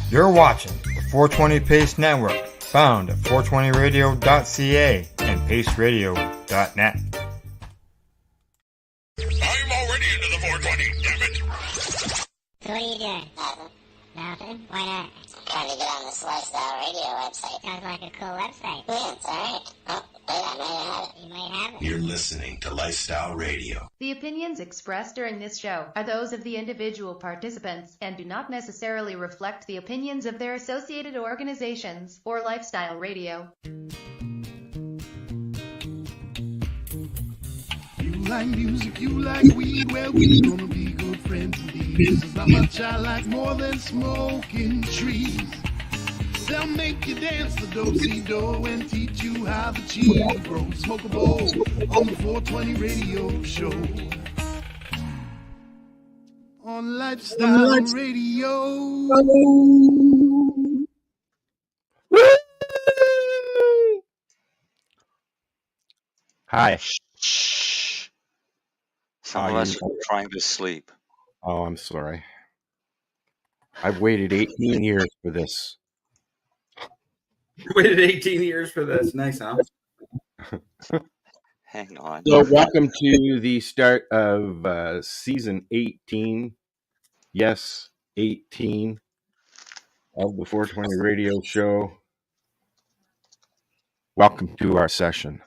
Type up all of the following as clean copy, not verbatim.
You're watching the 420 Pace Network, found at 420radio.ca and paceradio.net. I'm already into the 420, damn it! So what are you doing? Nothing. Nothing? Why not? Trying to get on this Lifestyle Radio website. Sounds like a cool website. Yeah, it's alright. Oh, wait, I might have it. You might have it. You're listening to Lifestyle Radio. The opinions expressed during this show are those of the individual participants and do not necessarily reflect the opinions of their associated organizations or Lifestyle Radio. You like music, you like weed, well, we gonna be good friends indeed. There's not much I like more than smoking trees. They'll make you dance the do-si-do and teach you how the cheese grows. Smoke a bowl on the 420 radio show. On Lifestyle Radio. Hi. Shh. Some of us are trying to sleep. Oh, I'm sorry. I've waited 18 years for this. You waited 18 years for this. Nice, huh? Hang on. So welcome to the start of season 18. Yes, 18 of the 420 radio show. Welcome to our session.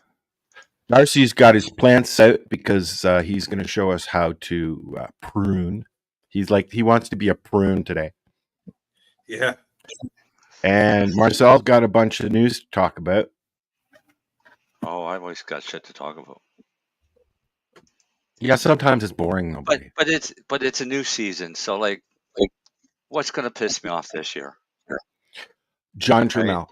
Darcy's got his plants out because he's going to show us how to prune. He wants to be a prune today. Yeah. And Marcel's got a bunch of news to talk about. Oh, I always got shit to talk about. Yeah, sometimes it's boring though. But it's a new season, so like what's gonna piss me off this year? John Trammell.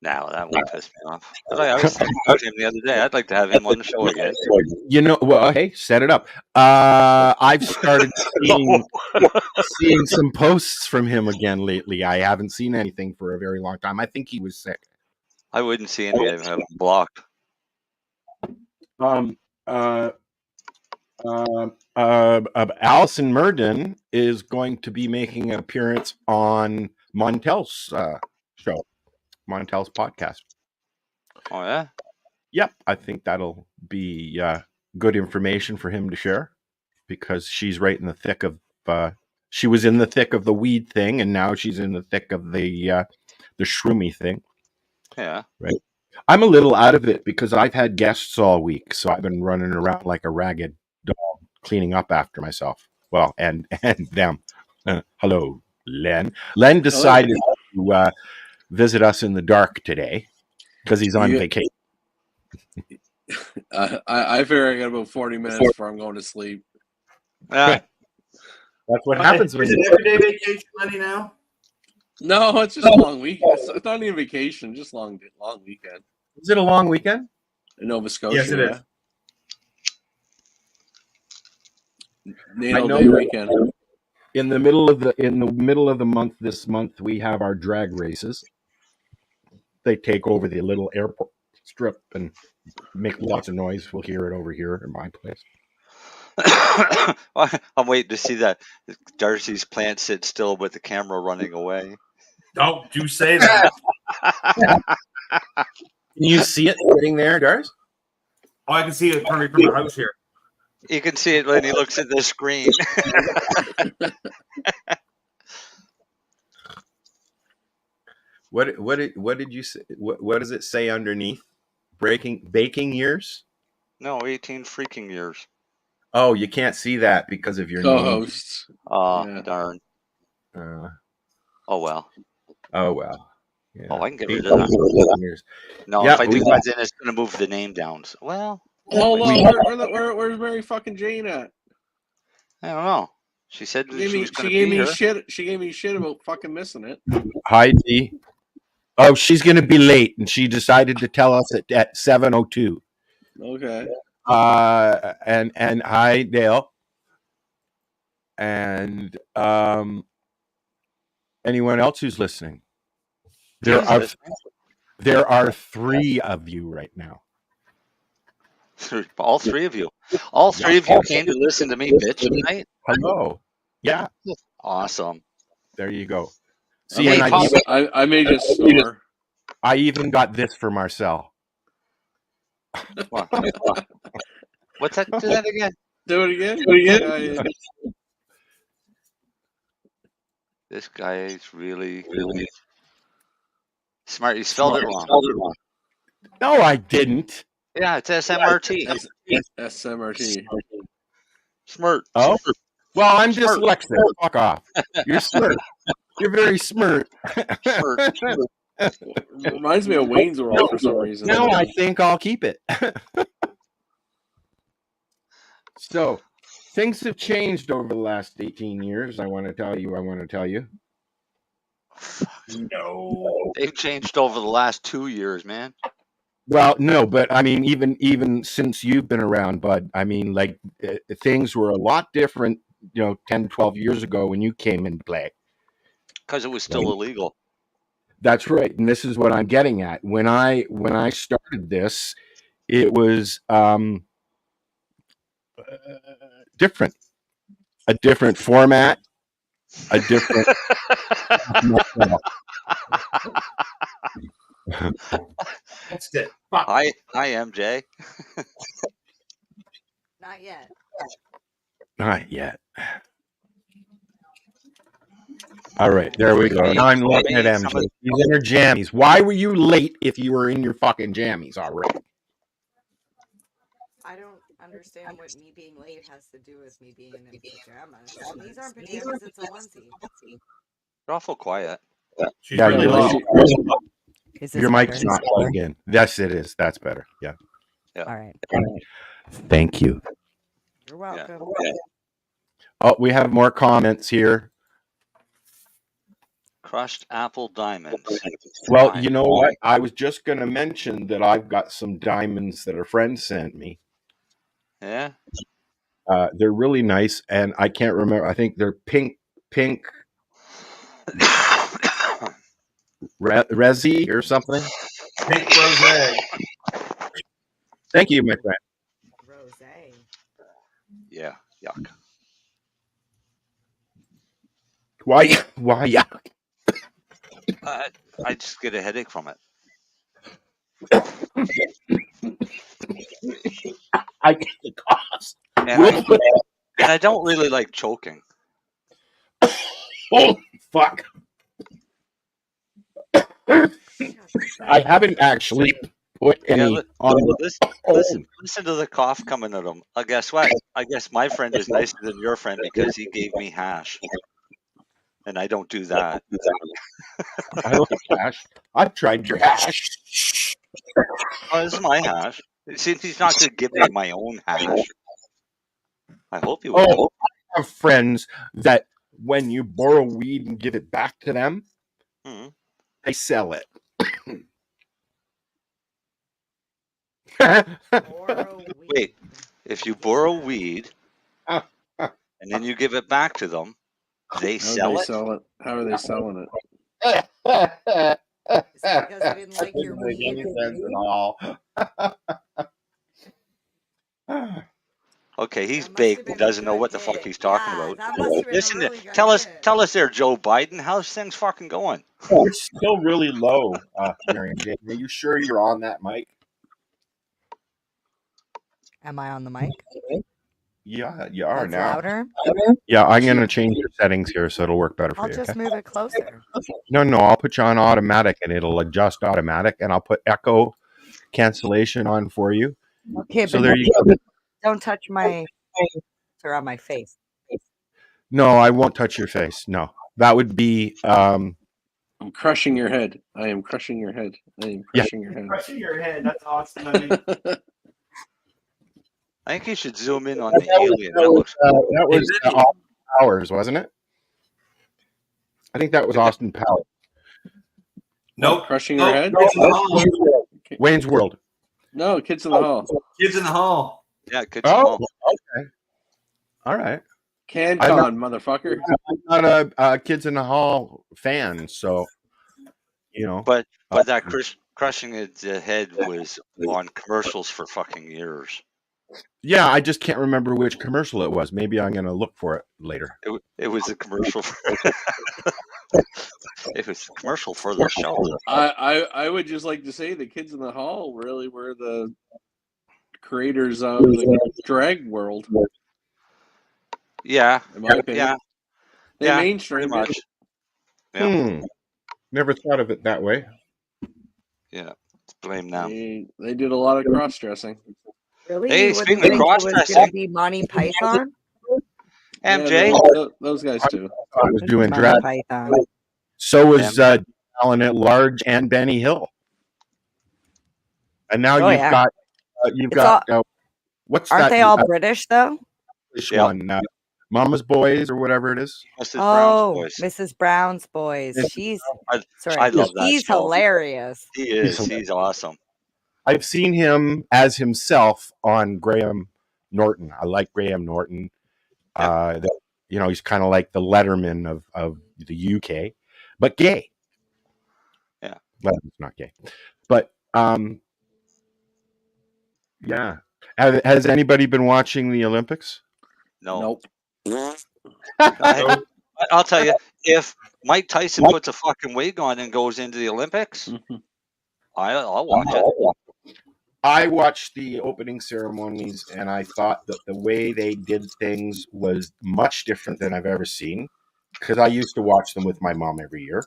Now that won't piss me off. I was thinking about him the other day. I'd like to have him on the show again. You know, well, hey, set it up. I've started seeing some posts from him again lately. I haven't seen anything for a very long time. I think he was sick. I wouldn't see any of him blocked. Allison Murden is going to be making an appearance on Montel's show. Montel's podcast. Oh, yeah? Yep. I think that'll be good information for him to share because she's right in the thick of, she was in the thick of the weed thing and now she's in the thick of the shroomy thing. Yeah. Right. I'm a little out of it because I've had guests all week. So I've been running around like a ragged dog cleaning up after myself. Well, and them. Hello, Len. Len decided to visit us in the dark today because he's on vacation. I figure I got about 40 minutes before I'm going to sleep. That's what happens when Is it everyday vacation, Lennie, now? No, it's just a long week. It's not even vacation, just long weekend. Is it a long weekend? In Nova Scotia. Yes, it is. Natal Day weekend. In the middle of the month, this month we have our drag races. They take over the little airport strip and make lots of noise. We'll hear it over here in my place. I'm waiting to see that Darcy's plant sit still with the camera running away. Don't do say that. Can you see it sitting there, Darcy? Oh, I can see it coming from the house here. You can see it when he looks at the screen. What did you say? What does it say underneath? Baking years? No, 18 freaking years. Oh, you can't see that because of your co-hosts. Oh, Yeah. darn. name. Oh, well. Oh well. Yeah. Oh, I can get rid of that. Years. No, Yeah, if I do that, then it's going to move the name down. So, well, Hold on, where's Mary fucking Jane at? I don't know. She said She she was going to gave be me here. shit. She gave me shit about fucking missing it. Hi, Dee. Oh, she's going to be late, and she decided to tell us at 7:02. Okay. And hi, Dale. And anyone else who's listening? There are 3 of you right now. All 3 of you. All 3 of you came to listen to me bitch tonight? Hello. Yeah. Awesome. There you go. See, I, and I may just snore. I even got this for Marcel. What? What's that? Do that again. Do it again. This guy is really smart. You spelled it wrong. No, I didn't. Yeah, it's SMRT. SMRT. Smart. Oh, well, I'm Smart. dyslexic. Fuck off. You're smart. You're very smart. Reminds me of Wayne's World for some reason. No, I think I'll keep it. So, things have changed over the last 18 years. I want to tell you. No. They've changed over the last 2 years, man. Well, no, but I mean, even since you've been around, Bud, I mean, like, things were a lot different, 10, 12 years ago when you came into play. Because it was still illegal. That's right. And this is what I'm getting at. When I started this, it was different. A different format, a different That's it. Hi, MJ. Not yet. Not yet. All right, there we go. Now I'm looking at MJ. He's in her jammies. Why were you late if you were in your fucking jammies already? I don't understand what me being late has to do with me being in pajamas. These aren't pajamas, it's a onesie. You're awful quiet. Yeah, really low. Your mic's not plugged in. Yes, it is. That's better. Yeah. All right. Thank you. You're welcome. Yeah. Oh, we have more comments here. Crushed apple diamonds. Well, you know what? I was just going to mention that I've got some diamonds that a friend sent me. Yeah? They're really nice, and I can't remember. I think they're pink resi or something. Pink rosé. Thank you, my friend. Rosé. Yeah, yuck. Why yuck? I just get a headache from it. I get the cost. And I don't really like choking. Oh, fuck. I haven't actually put any on. Listen to the cough coming at him. Guess what? I guess my friend is nicer than your friend because he gave me hash. And I don't do that. I like hash. I've tried your hash. Oh, this is my hash. See, he's not going to give me my own hash. I hope he will. Oh, I have friends that when you borrow weed and give it back to them, they sell it. Wait, if you borrow weed and then you give it back to them, they sell it? How are they selling it? Is it because I didn't like your weed? Okay, he's baked and doesn't know what the fuck he's talking about. Listen, tell us there, Joe Biden, how's things fucking going? Oh, it's still really low, Mary Jane. Are you sure you're on that mic? Am I on the mic? Yeah, you are That's now. louder? Yeah, I'm going to change your settings here so it'll work better for I'll you. just Okay? move it closer. No, I'll put you on automatic and it'll adjust automatic, and I'll put echo cancellation on for you. Okay, so but there you go. Don't touch my or on my face. No, I won't touch your face. No, that would be. I'm crushing your head. I am crushing your head. I am crushing your head. Crushing your head. That's awesome. I mean, I think you should zoom in on the alien. That was Austin Powers, wasn't it? I think that was Austin Powers. Nope. Crushing your head? Wayne's World. No, Kids in the Hall. Kids in the Hall. Yeah, Kids in the Hall. Okay. All right. CanCon, motherfucker. I'm not a Kids in the Hall fan, so But that crushing the head was on commercials for fucking years. Yeah, I just can't remember which commercial it was. Maybe I'm going to look for it later. It was a commercial for It was a commercial for the show. I would just like to say the kids in the hall really were the creators of the drag world. Yeah. In my opinion. They Yeah. mainstreamed Pretty much. it. Yeah. Never thought of it that way. Yeah. Blame them. They did a lot of cross dressing. Really? Hey, You wouldn't speaking of think it was going cross-dressing, to be Monty Python? MJ. Yeah, those guys too. I was doing Monty drag. Python. So was Alan at Large and Benny Hill. And now Oh, you've yeah. got what's Aren't that? they all British though? British one, Mama's Boys or whatever it is. Mrs. Brown's Oh, Boys. Mrs. Brown's Boys. She's I love that He's show. hilarious. He is. He's awesome. I've seen him as himself on Graham Norton. I like Graham Norton. He's kind of like the Letterman of the UK, but gay. Yeah. Letterman's not gay. But yeah. Has anybody been watching the Olympics? No. Nope. I'll tell you, if Mike Tyson puts a fucking wig on and goes into the Olympics, I'll watch it. I watched the opening ceremonies and I thought that the way they did things was much different than I've ever seen, because I used to watch them with my mom every year.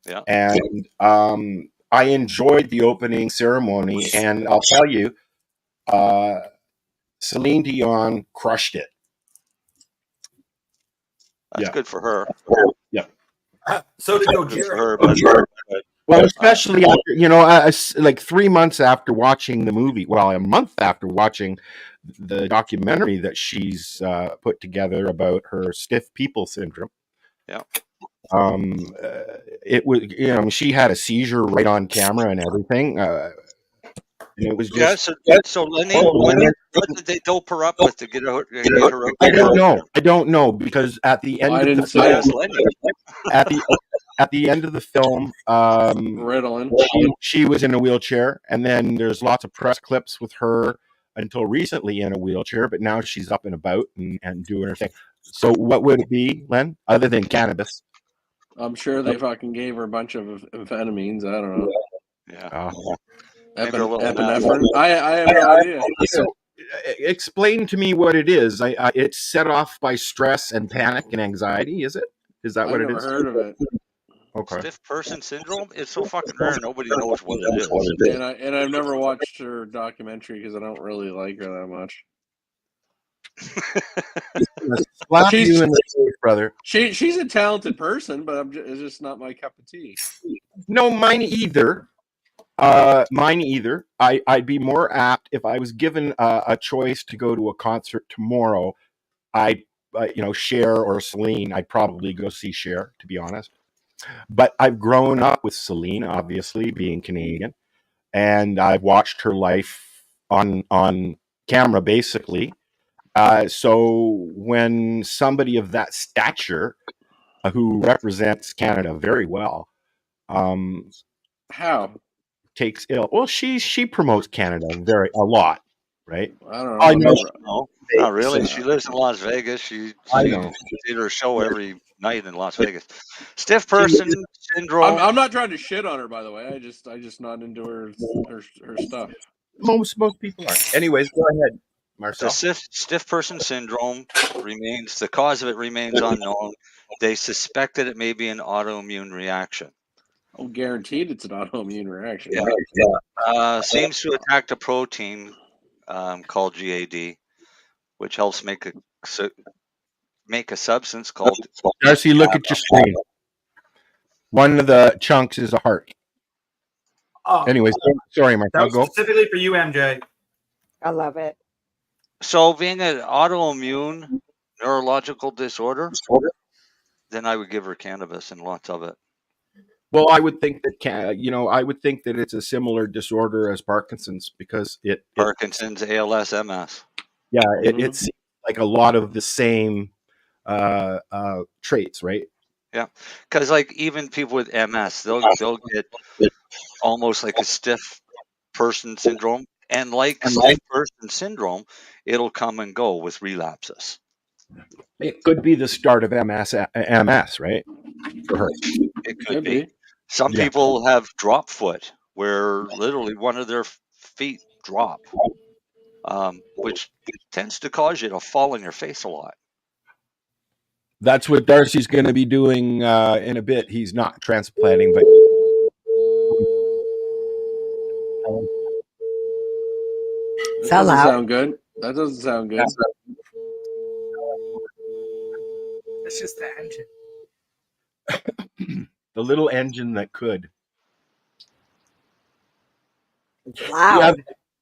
Yeah. And I enjoyed the opening ceremony, and I'll tell you, Celine Dion crushed it. That's good for her. Yeah. So did Good for her, Gojira. but Well, especially after, like 3 months after watching the movie, a month after watching the documentary that she's put together about her stiff people syndrome. Yeah. It was, she had a seizure right on camera and everything. And it was just. So Lennie, what did they dope her up with to get her out? I don't know because at the end of the film, at the end of the film, she was in a wheelchair, and then there's lots of press clips with her until recently in a wheelchair, but now she's up and about and doing her thing. So what would it be, Len, other than cannabis? I'm sure they fucking gave her a bunch of amphetamines. I don't know. Yeah. Epinephrine. I have no idea. So, explain to me what it is. It's set off by stress and panic and anxiety. Is it? Is that what it is? I've never heard of it. Okay. Stiff person syndrome? It's so fucking rare. Nobody knows what it is. And I've never watched her documentary because I don't really like her that much. Slap you in the face, brother. She's a talented person, but it's just not my cup of tea. No, mine either. I'd be more apt if I was given a choice to go to a concert tomorrow. Cher or Celine. I'd probably go see Cher, to be honest. But I've grown up with Celine, obviously being Canadian, and I've watched her life on camera, basically. So when somebody of that stature, who represents Canada very well, takes ill. Well, she promotes Canada a lot, right? I don't know. I know. No, not really. She lives in Las Vegas. She did her show every night in Las Vegas. Stiff person syndrome. I'm not trying to shit on her, by the way. I just not into her stuff. Most people are. Anyways, go ahead, Marcel. The stiff person syndrome remains. The cause of it remains unknown. They suspect that it may be an autoimmune reaction. Oh, guaranteed it's an autoimmune reaction. Yeah. Seems to attack the protein called GAD, which helps make a substance called. Darcy, look at your screen. One of the chunks is a heart. Anyways, sorry, Mark. That I'll was go. specifically for you, MJ. I love it. So, being an autoimmune neurological disorder, then I would give her cannabis and lots of it. Well, I would think that it's a similar disorder as Parkinson's because Parkinson's, ALS, MS. Yeah, it seems like a lot of the same traits, right? Yeah, because like even people with MS, they'll get almost like a stiff person syndrome, and like stiff person syndrome, it'll come and go with relapses. It could be the start of MS, right? For her. It could be. Some people have drop foot, where literally one of their feet drop, which tends to cause you to fall on your face a lot. That's what Darcy's going to be doing in a bit. He's not transplanting, but that doesn't sound good. That doesn't sound good. It's just the engine. The little engine that could. Wow.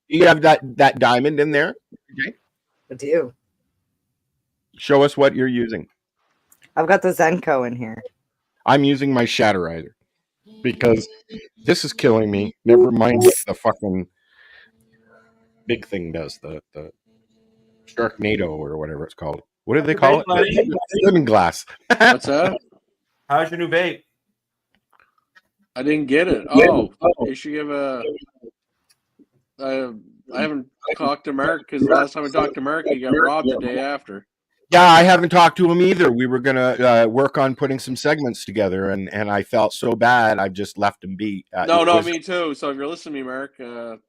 You have that diamond in there? Okay. I do. Show us what you're using. I've got the Zenko in here. I'm using my Shatterizer because this is killing me. Never mind what the fucking big thing does, the Sharknado or whatever it's called. What do they call it? Swimming glass. What's that? How's your new vape? I didn't get it. Oh, you should give a. I haven't talked to Mark because last time I talked to Mark, he got robbed the day after. Yeah, I haven't talked to him either. We were gonna work on putting some segments together, and I felt so bad. I just left him be. No, me too. So if you're listening to me, Mark, you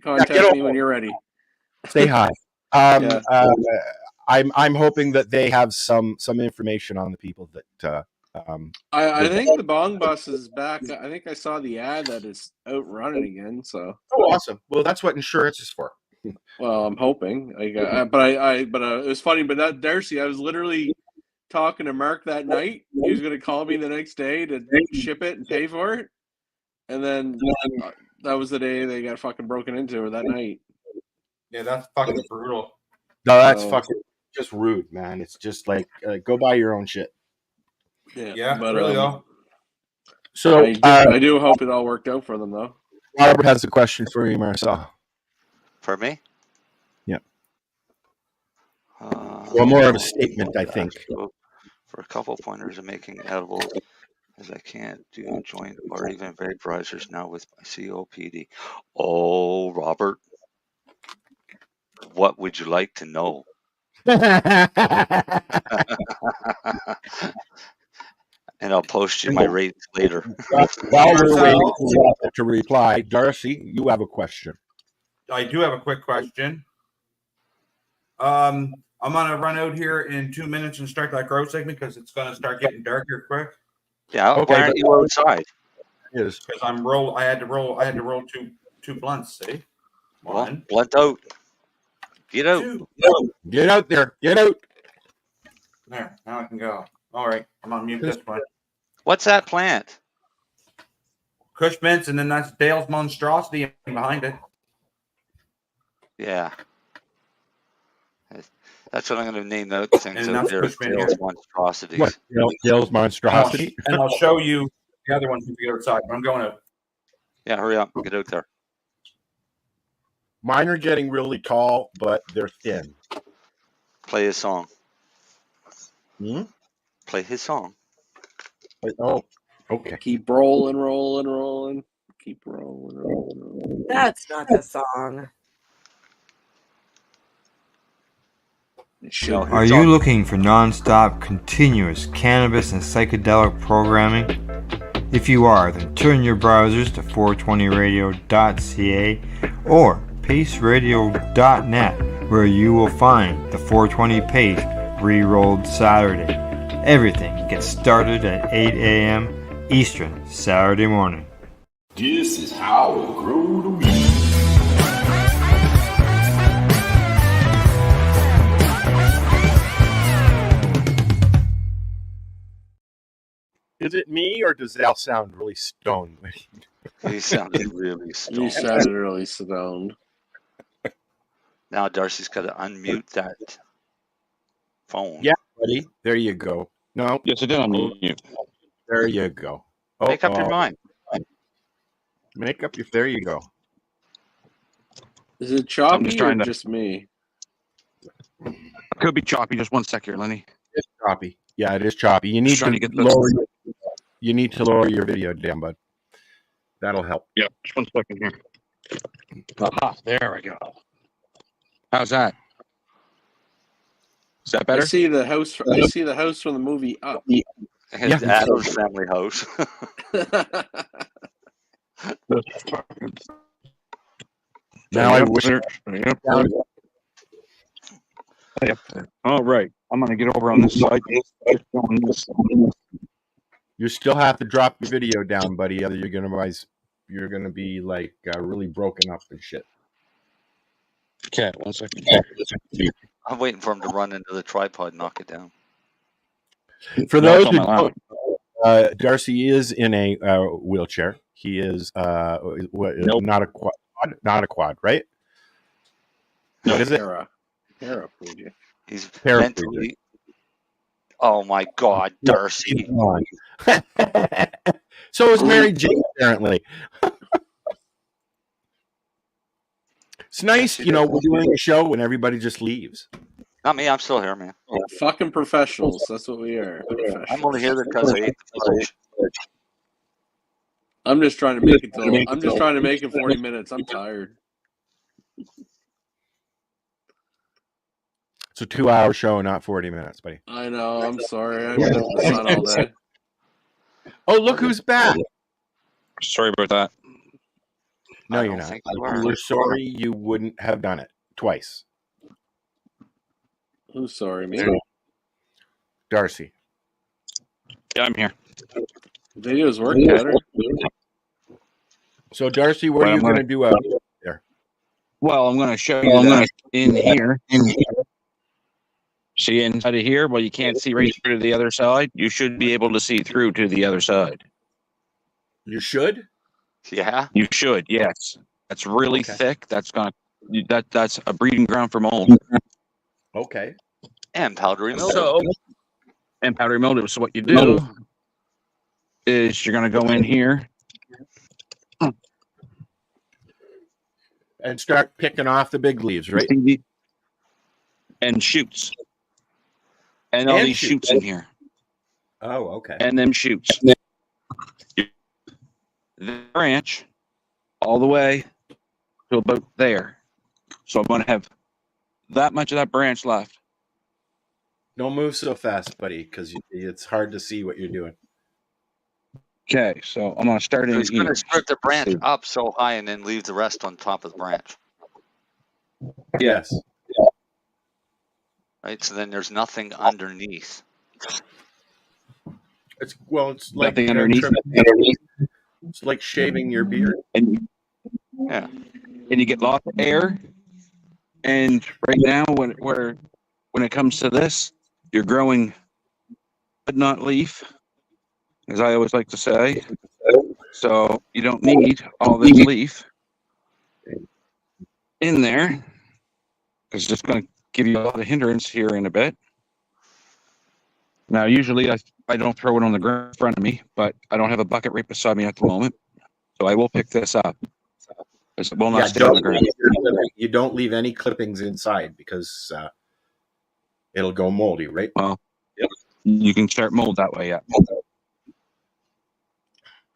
contact me when you're ready. Say hi. I'm hoping that they have some information on the people that. I think the Bong Bus is back. I think I saw the ad that it's out running again. So awesome. Well, that's what insurance is for. Well, I'm hoping. But it was funny. But that Darcy, I was literally talking to Mark that night. He was going to call me the next day to ship it and pay for it, and then that was the day they got fucking broken into, or that night. Yeah, that's fucking brutal. No, that's fucking just rude, man. It's just like go buy your own shit. Yeah, but really though. So I do hope it all worked out for them, though. Robert has a question for you, Marcel. For me? Yeah. Well, more of a statement, I think. For a couple pointers of making edibles, as I can't do joint or even vaporizers now with my COPD. Oh, Robert, what would you like to know? And I'll post you my rates later. While we're waiting for Robert to reply, Darcy, you have a question. I do have a quick question. I'm gonna run out here in 2 minutes and start that grow segment because it's gonna start getting dark here quick. Yeah, okay. Why aren't you outside? Yes, because I had to roll two blunts. See, well, blunt out. Get out. Get out there. Get out. There. Now I can go. All right. I'm on mute this one. What's that plant? Kush Mints, and then that's Dale's Monstrosity behind it. Yeah. That's what I'm going to name those things out there. Dale's Monstrosities. What? Dale's Monstrosity? And I'll show you the other ones if you get outside, but I'm going out. Yeah, hurry up. Get out there. Mine are getting really tall, but they're thin. Play his song. Hmm? Play his song. Oh, okay. Keep rolling. Keep rolling. That's not the song. Are you looking for non-stop, continuous cannabis and psychedelic programming? If you are, then turn your browsers to 420radio.ca or paceradio.net, where you will find the 420 Pace re-rolled Saturday. Everything gets started at 8 a.m. Eastern Saturday morning. This is how we grow the weed. Is it me, or does Al sound really stoned? He sounded really stoned. You sounded really stoned. Now Darcy's got to unmute that phone. Yeah, buddy. There you go. No. Yes, I did unmute. There you go. Make up your mind. Make up your. There you go. Is it choppy I'm just trying or to- just me? Could be choppy. Just 1 sec here, Lenny. It's choppy. Yeah, it is choppy. You need Just trying to to get this- lower. You need to lower your video down, bud. That'll help. Yeah, just 1 second here. Aha, there we go. How's that? Is that I better? see the house. I see the house from the movie Up. His Adam's family house. Now I wish. Yep. All right. I'm going to get over on this side. You still have to drop your video down, buddy. Other you're gonna be like really broken up and shit. Okay, 1 second. I'm waiting for him to run into the tripod and knock it down. For those who don't, Darcy is in a wheelchair. He is not a quad, right? No, what is it? Paraplegia. He's Paraplegia. mentally. Oh my God, Darcy! So is Mary Jane, apparently. It's nice, we're doing a show and everybody just leaves. Not me. I'm still here, man. Fucking professionals. That's what we are. I'm only here because I ate the fish. I'm just trying to make it. I'm just trying to make it 40 minutes. I'm tired. It's a 2-hour show, not 40 minutes, buddy. I know. I'm sorry. I've been in the sun all day. Oh, look who's back. Sorry about that. No, you're not. You're sorry you wouldn't have done it twice. Who's sorry, me? Darcy. Yeah, I'm here. Video's working better. So, Darcy, what are you going to do out there? Well, I'm going to show you that in here. See inside of here? Well, you can't see right through to the other side. You should be able to see through to the other side. You should? Yeah. You should, yes. That's really thick. That's a breeding ground for mold. Okay. And powdery mildew. And powdery mildew. So what you do is you're going to go in here and start picking off the big leaves, right? And shoots. And all these shoots in here. Oh, okay. And them shoots. The branch all the way to about there. So I'm going to have that much of that branch left. Don't move so fast, buddy, because it's hard to see what you're doing. Okay, so I'm going to start in He's going here. to start the branch up so high and then leave the rest on top of the branch. Yes. Right, so then there's nothing underneath. It's like Nothing underneath. It's like shaving your beard. And you get lots of air. And right now, when it comes to this, you're growing bud, not leaf, as I always like to say. So you don't need all this leaf in there, because it's just going to give you a lot of hindrance here in a bit. Now, usually I don't throw it on the ground in front of me, but I don't have a bucket right beside me at the moment, so I will pick this up. It will not stay on the ground. You don't leave any clippings inside because it'll go moldy, right? Well, you can start mold that way, yeah.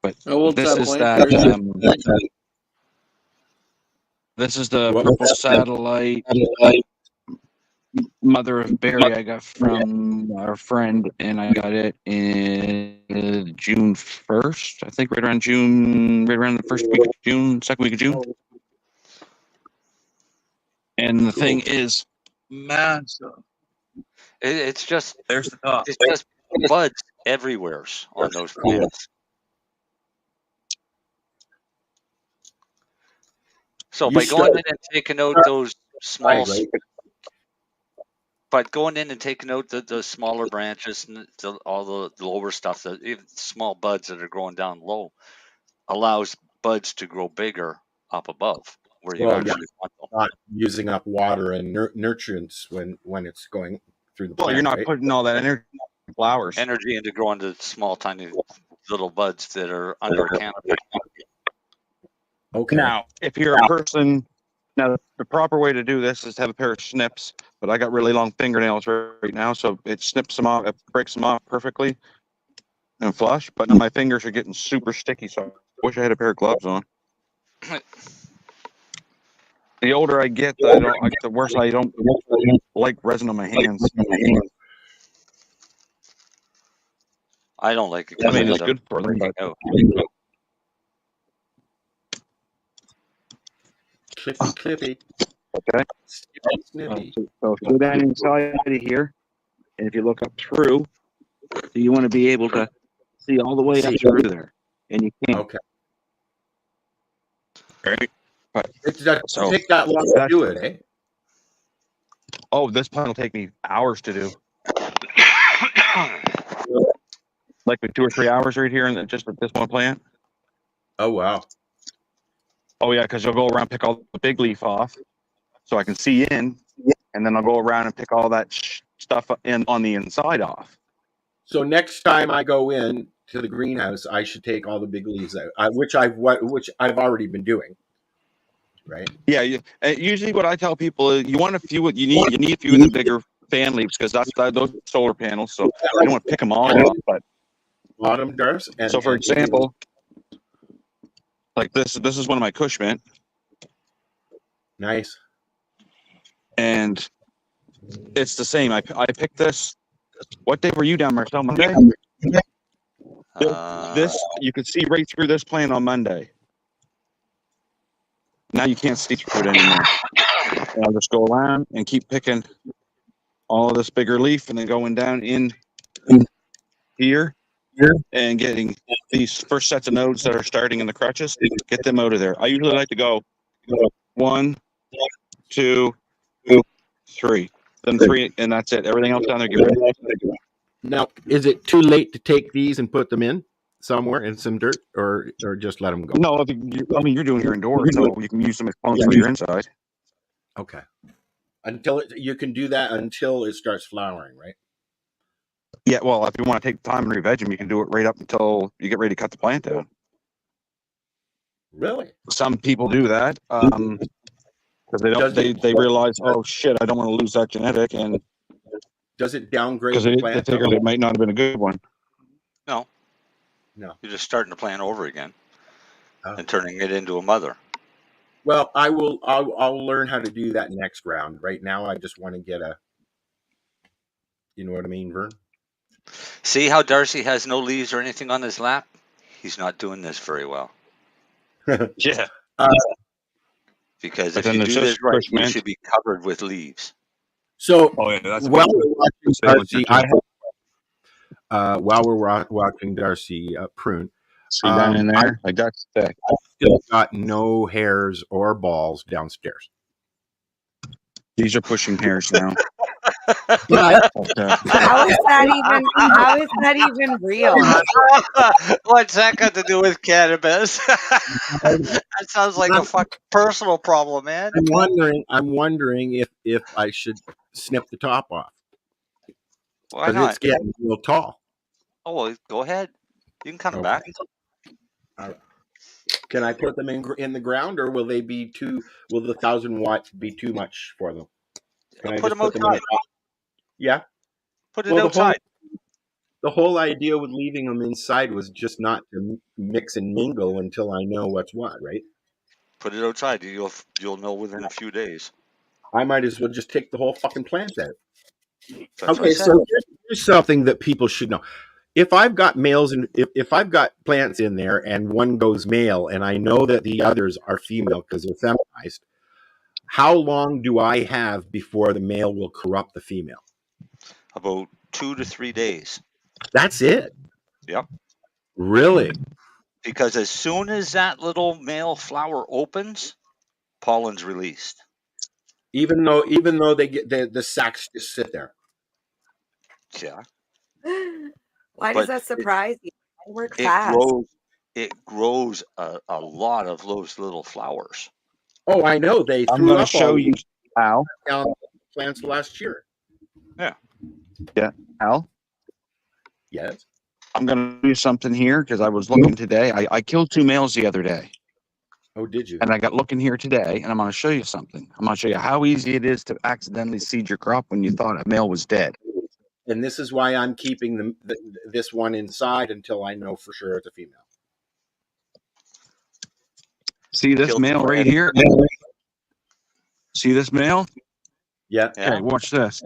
But this is that. This is the purple satellite mother of berry I got from our friend, and I got it in June 1st. I think right around the first week of June, second week of June. And the thing is massive. It's just there's the top. It's just buds everywhere on those plants. So by going in and taking out those small, but going in and taking out the smaller branches and all the lower stuff, the small buds that are growing down low, allows buds to grow bigger up above where you actually want them. Not using up water and nutrients when it's going through the plant. Well, you're not putting all that energy in flowers. Energy into growing the small, tiny little buds that are under a canopy. Okay. Now, if you're a person, now the proper way to do this is to have a pair of snips, but I got really long fingernails right now, so it snips them off, it breaks them off perfectly and flush, but now my fingers are getting super sticky, so I wish I had a pair of gloves on. The older I get, the worse I don't like resin on my hands. I don't like it I because mean, it's end up good for them, breaking but out. Clippy. Okay. Snippy. So if you go down inside of here, and if you look up through, you want to be able to see all the way up through there, and you can't. Okay. Right. But It doesn't so take that long to do it, eh? Oh, this plan will take me hours to do. Like 2 or 3 hours right here, and just with this one plant. Oh wow. Oh yeah, because you'll go around and pick all the big leaf off, so I can see in, and then I'll go around and pick all that stuff in on the inside off. So next time I go in to the greenhouse, I should take all the big leaves out, which I've already been doing. Right. Yeah. Usually, what I tell people is, you want a few. You need a few of the bigger fan leaves because that's those solar panels. So I don't want to pick them all off, but bottom Darcy. So for example, like this is one of my Kush mint. Nice. And it's the same. I picked this. What day were you down, Marcel? Monday? This you could see right through this plant on Monday. Now you can't see through it anymore. And I'll just go around and keep picking all of this bigger leaf and then going down in here and getting these first sets of nodes that are starting in the crutches, get them out of there. I usually like to go 1, 2, 3. Then 3, and that's it. Everything else down there, get rid of. Now, is it too late to take these and put them in somewhere in some dirt, or just let them go? No, you're doing your indoors, so you can use them as clones for your inside. Okay. You can do that until it starts flowering, right? Yeah, well, if you want to take time and re-veg them, you can do it right up until you get ready to cut the plant down. Really? Some people do that because they realize, oh shit, I don't want to lose that genetic, and does it downgrade because the they plant? figured it might not have been a good one. No. You're just starting the plant over again and turning it into a mother. Well, I'll learn how to do that next round. Right now, I just want to get you know what I mean, Vern? See how Darcy has no leaves or anything on his lap? He's not doing this very well. Yeah. Because But if you then do there's this right, just you mint. should be covered with leaves. So that's while we're watching Darcy, while we're watching Darcy prune, see down in there, like that's thick. I still got no hairs or balls downstairs. These are pushing hairs now. How is that even real? What's that got to do with cannabis? That sounds like a fucking personal problem, man. I'm wondering if I should snip the top off. Why Because not? it's getting real tall. Oh, well, go ahead. You can cut them back. All right. Can I put them in the ground, or will they be will the 1,000 watts be too much for them? Can I Put just them outside. Yeah. Put it outside. The whole idea with leaving them inside was just not to mix and mingle until I know what's what, right? Put it outside. You'll know within a few days. I might as well just take the whole fucking plant out. That's Okay, so here's something that people should know. If I've got males and if I've got plants in there and one goes male and I know that the others are female because they're feminized, how long do I have before the male will corrupt the female? About 2 to 3 days. That's it? Yep. Really? Because as soon as that little male flower opens, pollen's released. Even though they get the sacs just sit there. Yeah. Why does that surprise you? I work It fast. grows a lot of those little flowers. Oh, I know. They I'm threw going to up show all you, Al. down plants last year. Yeah. Yeah, Al. Yes. I'm going to do something here because I was looking today. I killed 2 males the other day. Oh, did you? And I got looking here today, and I'm going to show you something. I'm going to show you how easy it is to accidentally seed your crop when you thought a male was dead. And this is why I'm keeping this one inside until I know for sure it's a female. See this male right here? See this mail? Yeah. Okay, watch this.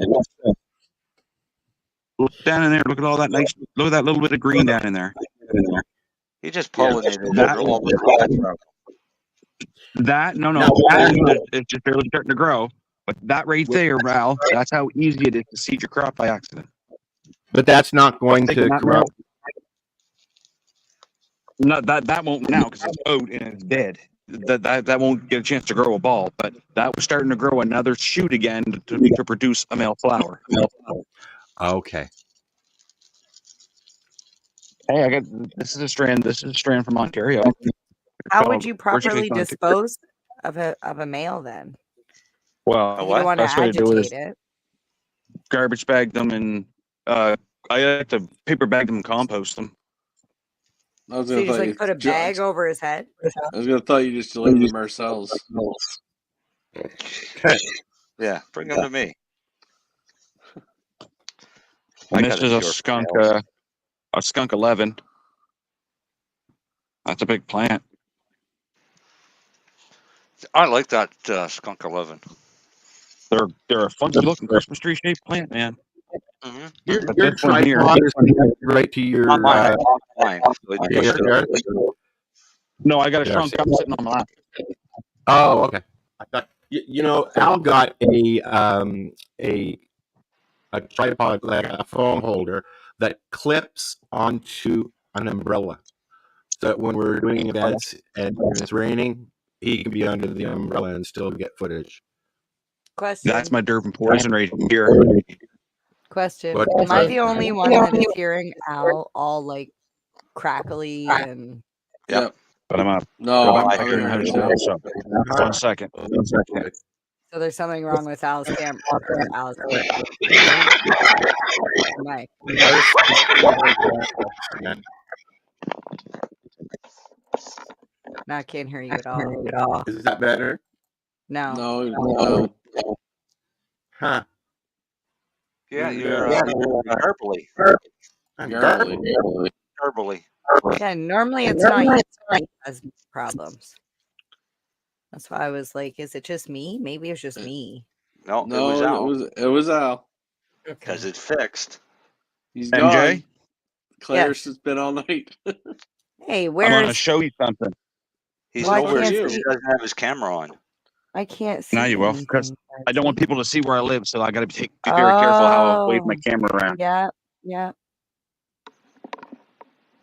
Look down in there. Look at all that nice. Look at that little bit of green down in there. He just pollinated that. That it's just barely starting to grow. But that right there, Val, that's how easy it is to seed your crop by accident. But that's not going to grow. No, that won't now because it's out and it's dead. That won't get a chance to grow a ball. But that was starting to grow another shoot again to produce a male flower. Okay. Hey, I got this is a strand. This is a strand from Ontario. How would you properly dispose of a male then? Well, you don't want to agitate it. Garbage bag them and I like to paper bag them and compost them. I was So gonna you just like put a bag over his head? I was gonna thought you just delivered Marcel's. Yeah, bring them to me. And this is a skunk 11. That's a big plant. I like that skunk 11. They're a funky looking Christmas tree shaped plant, man. Mm-hmm. Your tripod is right to your. No, I got a shrunk cup sitting on my lap. Oh, okay. I thought Al got a tripod, like a phone holder that clips onto an umbrella, so that when we're doing events and when it's raining, he can be under the umbrella and still get footage. Question. That's my Durban poison right here. Question. Am I the only one that is hearing Al all like crackly and? Yeah. But I'm up. No, One second. So there's something wrong with Al's camera. Al's mic. No, I can't hear you at all. Is that better? No. No. Huh. Yeah, you're garbly. Garbly. Yeah, normally it's not you that has problems. That's why I was like, is it just me? Maybe it's just me. No, it was Al. Because it's fixed. He's MJ? gone. Claire's has been all night. Hey, I'm going to show you something. He's nowhere. He doesn't have his camera on. I can't see. Now you will, because I don't want people to see where I live, so I got to be very careful how I wave my camera around. Yeah.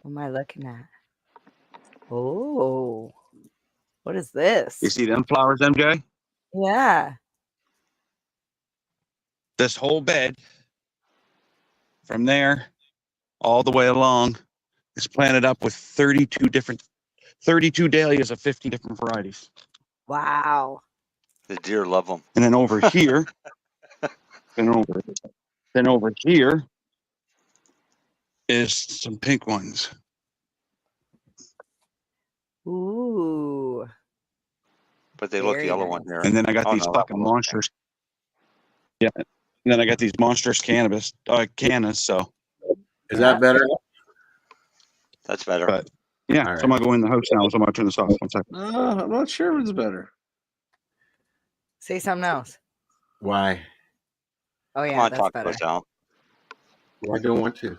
What am I looking at? Oh, what is this? You see them flowers, MJ? Yeah. This whole bed, from there all the way along, is planted up with 32 dahlias of 50 different varieties. Wow. The deer love them. And then over here, then over here is some pink ones. Ooh. But they look yellow on here. And then I got these fucking monsters. Yeah. And then I got these monstrous cannas. So is that better? That's better. But yeah, right. So I'm gonna go in the house now. So I'm gonna turn this off. 1 second. I'm not sure if it's better. Say something else. Why? Oh yeah, that's better. I don't want to.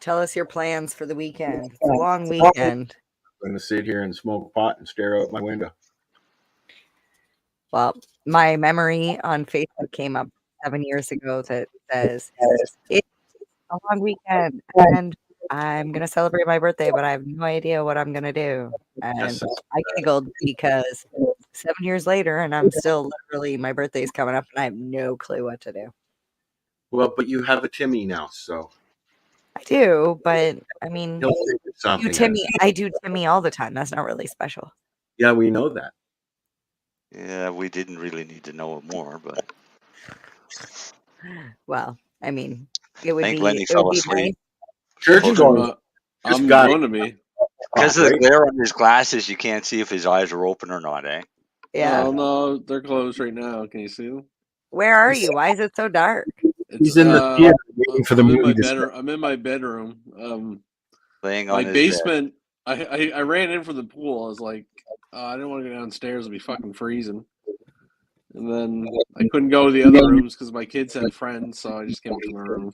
Tell us your plans for the weekend. It's a long weekend. I'm going to sit here and smoke pot and stare out my window. Well, my memory on Facebook came up 7 years ago that says it's a long weekend and I'm going to celebrate my birthday, but I have no idea what I'm going to do. And I giggled because 7 years later and I'm still literally, my birthday's coming up and I have no clue what to do. Well, but you have a Timmy now, so. I do, but I mean, I do Timmy all the time. That's not really special. Yeah, we know that. Yeah, we didn't really need to know it more, but. Well, I mean, it would be. Lennie fell asleep. Church is going. I'm going to be. Because of the glare on his glasses, you can't see if his eyes are open or not, eh? Yeah. No, they're closed right now. Can you see them? Where are you? Why is it so dark? He's in the theater waiting for the movie. I'm in my bedroom. Laying on my basement. I ran in from the pool. I was like, I didn't want to go downstairs; it'd be fucking freezing. And then I couldn't go to the other rooms because my kids had friends, so I just came to my room.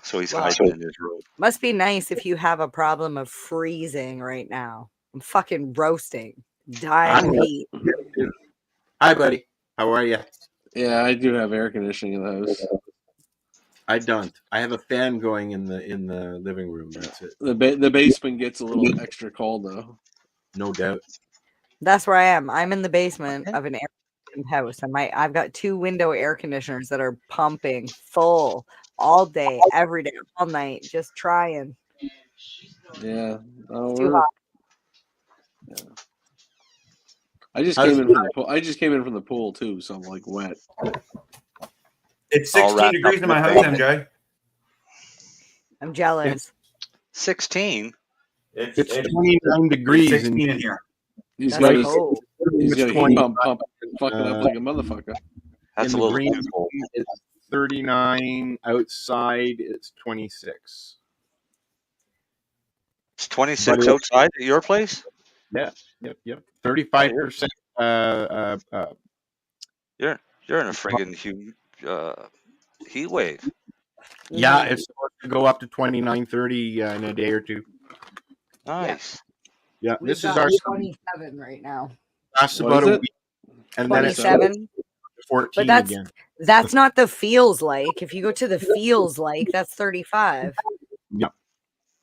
So he's hiding in his room. Must be nice if you have a problem of freezing right now. I'm fucking roasting, dying of heat. Hi, buddy. How are you? Yeah, I do have air conditioning in the house. I don't. I have a fan going in the living room. That's it. The basement gets a little extra cold though. No doubt. That's where I am. I'm in the basement of an air-conditioned house, and I've got 2 window air conditioners that are pumping full all day, every day, all night, just trying. Yeah, Too hot. Yeah. I just came in from the pool. I just came in from the pool too, so I'm like wet. It's 16 degrees in my house, MJ. I'm jealous. 16. It's 29 degrees 16 in here. He's That's got his, cold. he's got a heat pump fucking up like a motherfucker. That's a in the little green too cold. room, it's 39. Outside, it's 26. It's 26 outside at your place? Yeah. Yep. 35%. You're in a friggin' heat wave. Yeah, it's supposed to go up to 29, 30 in a day or two. Nice. Yeah, We've this is got our 27 right now. lasts What about is a it? week, and then it's 27. 14 But again. that's not the feels like. If you go to the feels like, that's 35. Yep.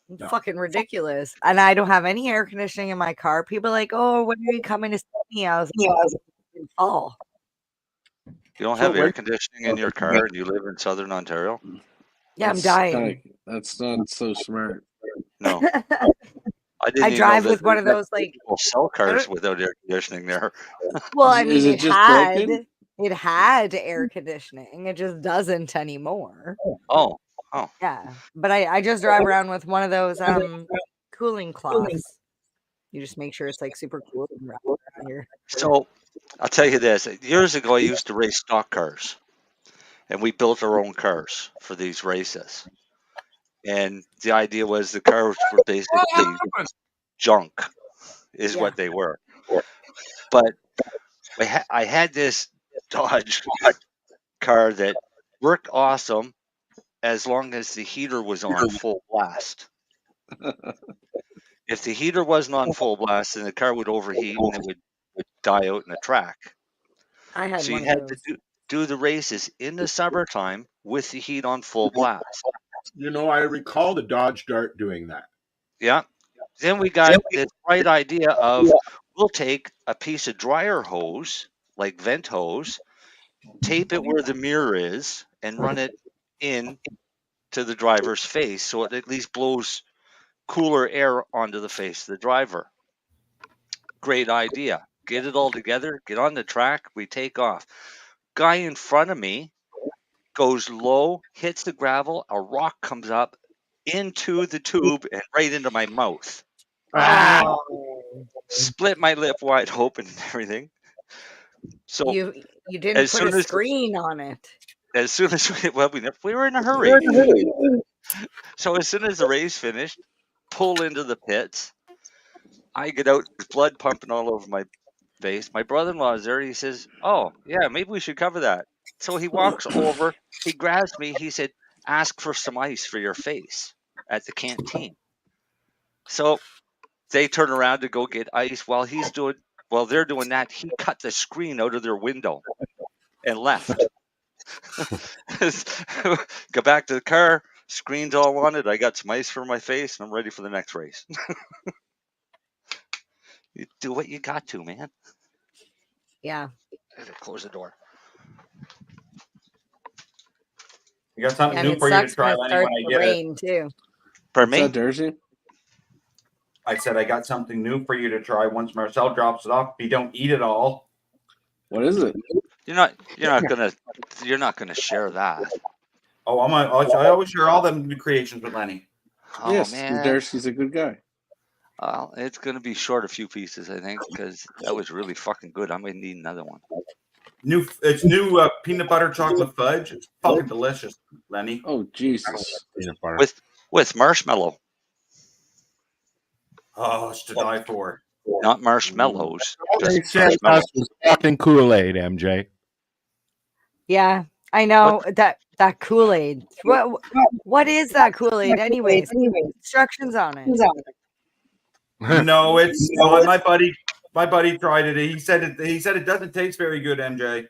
It's fucking ridiculous. And I don't have any air conditioning in my car. People are like, oh, when are you coming to see me? I was in fall. You don't have air conditioning in your car and you live in southern Ontario? Yeah, I'm dying. That's not so smart. No. I didn't I even drive know with one of those like people sell cars without air conditioning there. well, I mean Is it just broken? it had air conditioning. It just doesn't anymore. Oh. Yeah. But I just drive around with one of those cooling cloths. You just make sure it's like super cool around here. So I'll tell you this. Years ago I used to race stock cars. And we built our own cars for these races. And the idea was the cars were basically junk, is what they were. But I had this Dodge car that worked awesome as long as the heater was on full blast. If the heater wasn't on full blast, then the car would overheat and it would die out in the track. I had So one you of had those. to do the races in the summertime with the heat on full blast. You know, I recall the Dodge Dart doing that. Yeah. Then we got this bright idea of we'll take a piece of dryer hose, like vent hose, tape it where the mirror is, and run it in to the driver's face so it at least blows cooler air onto the face of the driver. Great idea. Get it all together, get on the track, we take off. Guy in front of me goes low, hits the gravel, a rock comes up into the tube and right into my mouth. Split my lip wide open and everything. So You didn't put a screen on it. As soon as we were in a hurry. So as soon as the race finished, pull into the pits. I get out, blood pumping all over my face. My brother-in-law is there. He says, "Oh, yeah, maybe we should cover that." So he walks over. He grabs me. He said, "Ask for some ice for your face at the canteen." So they turn around to go get ice. While they're doing that, he cut the screen out of their window and left. Go back to the car. Screen's all on it. I got some ice for my face, and I'm ready for the next race. You do what you got to, man. Yeah. Close the door. You got something And new it for you to sucks try, when it Lennie, when starts I to get rain it. too. Pardon me? What's that, Darcy? I said I got something new for you to try once Marcel drops it off. If you don't eat it all. What is it? You're not gonna share that. Oh, I always share all them new creations with Lennie. Oh, yes, man. Darcy's a good guy. Well, it's gonna be short a few pieces, I think, because that was really fucking good. I'm gonna need another one. It's new peanut butter chocolate fudge. It's fucking delicious, Lennie. Oh Jesus! Peanut butter. With marshmallow. Oh, it's to die for. not marshmallows. They Just said marshmallows. us was fucking Kool-Aid, MJ. Yeah, I know that Kool-Aid. What is that Kool-Aid anyways? Instructions on it. No, it's not. My buddy tried it. He said it doesn't taste very good, MJ.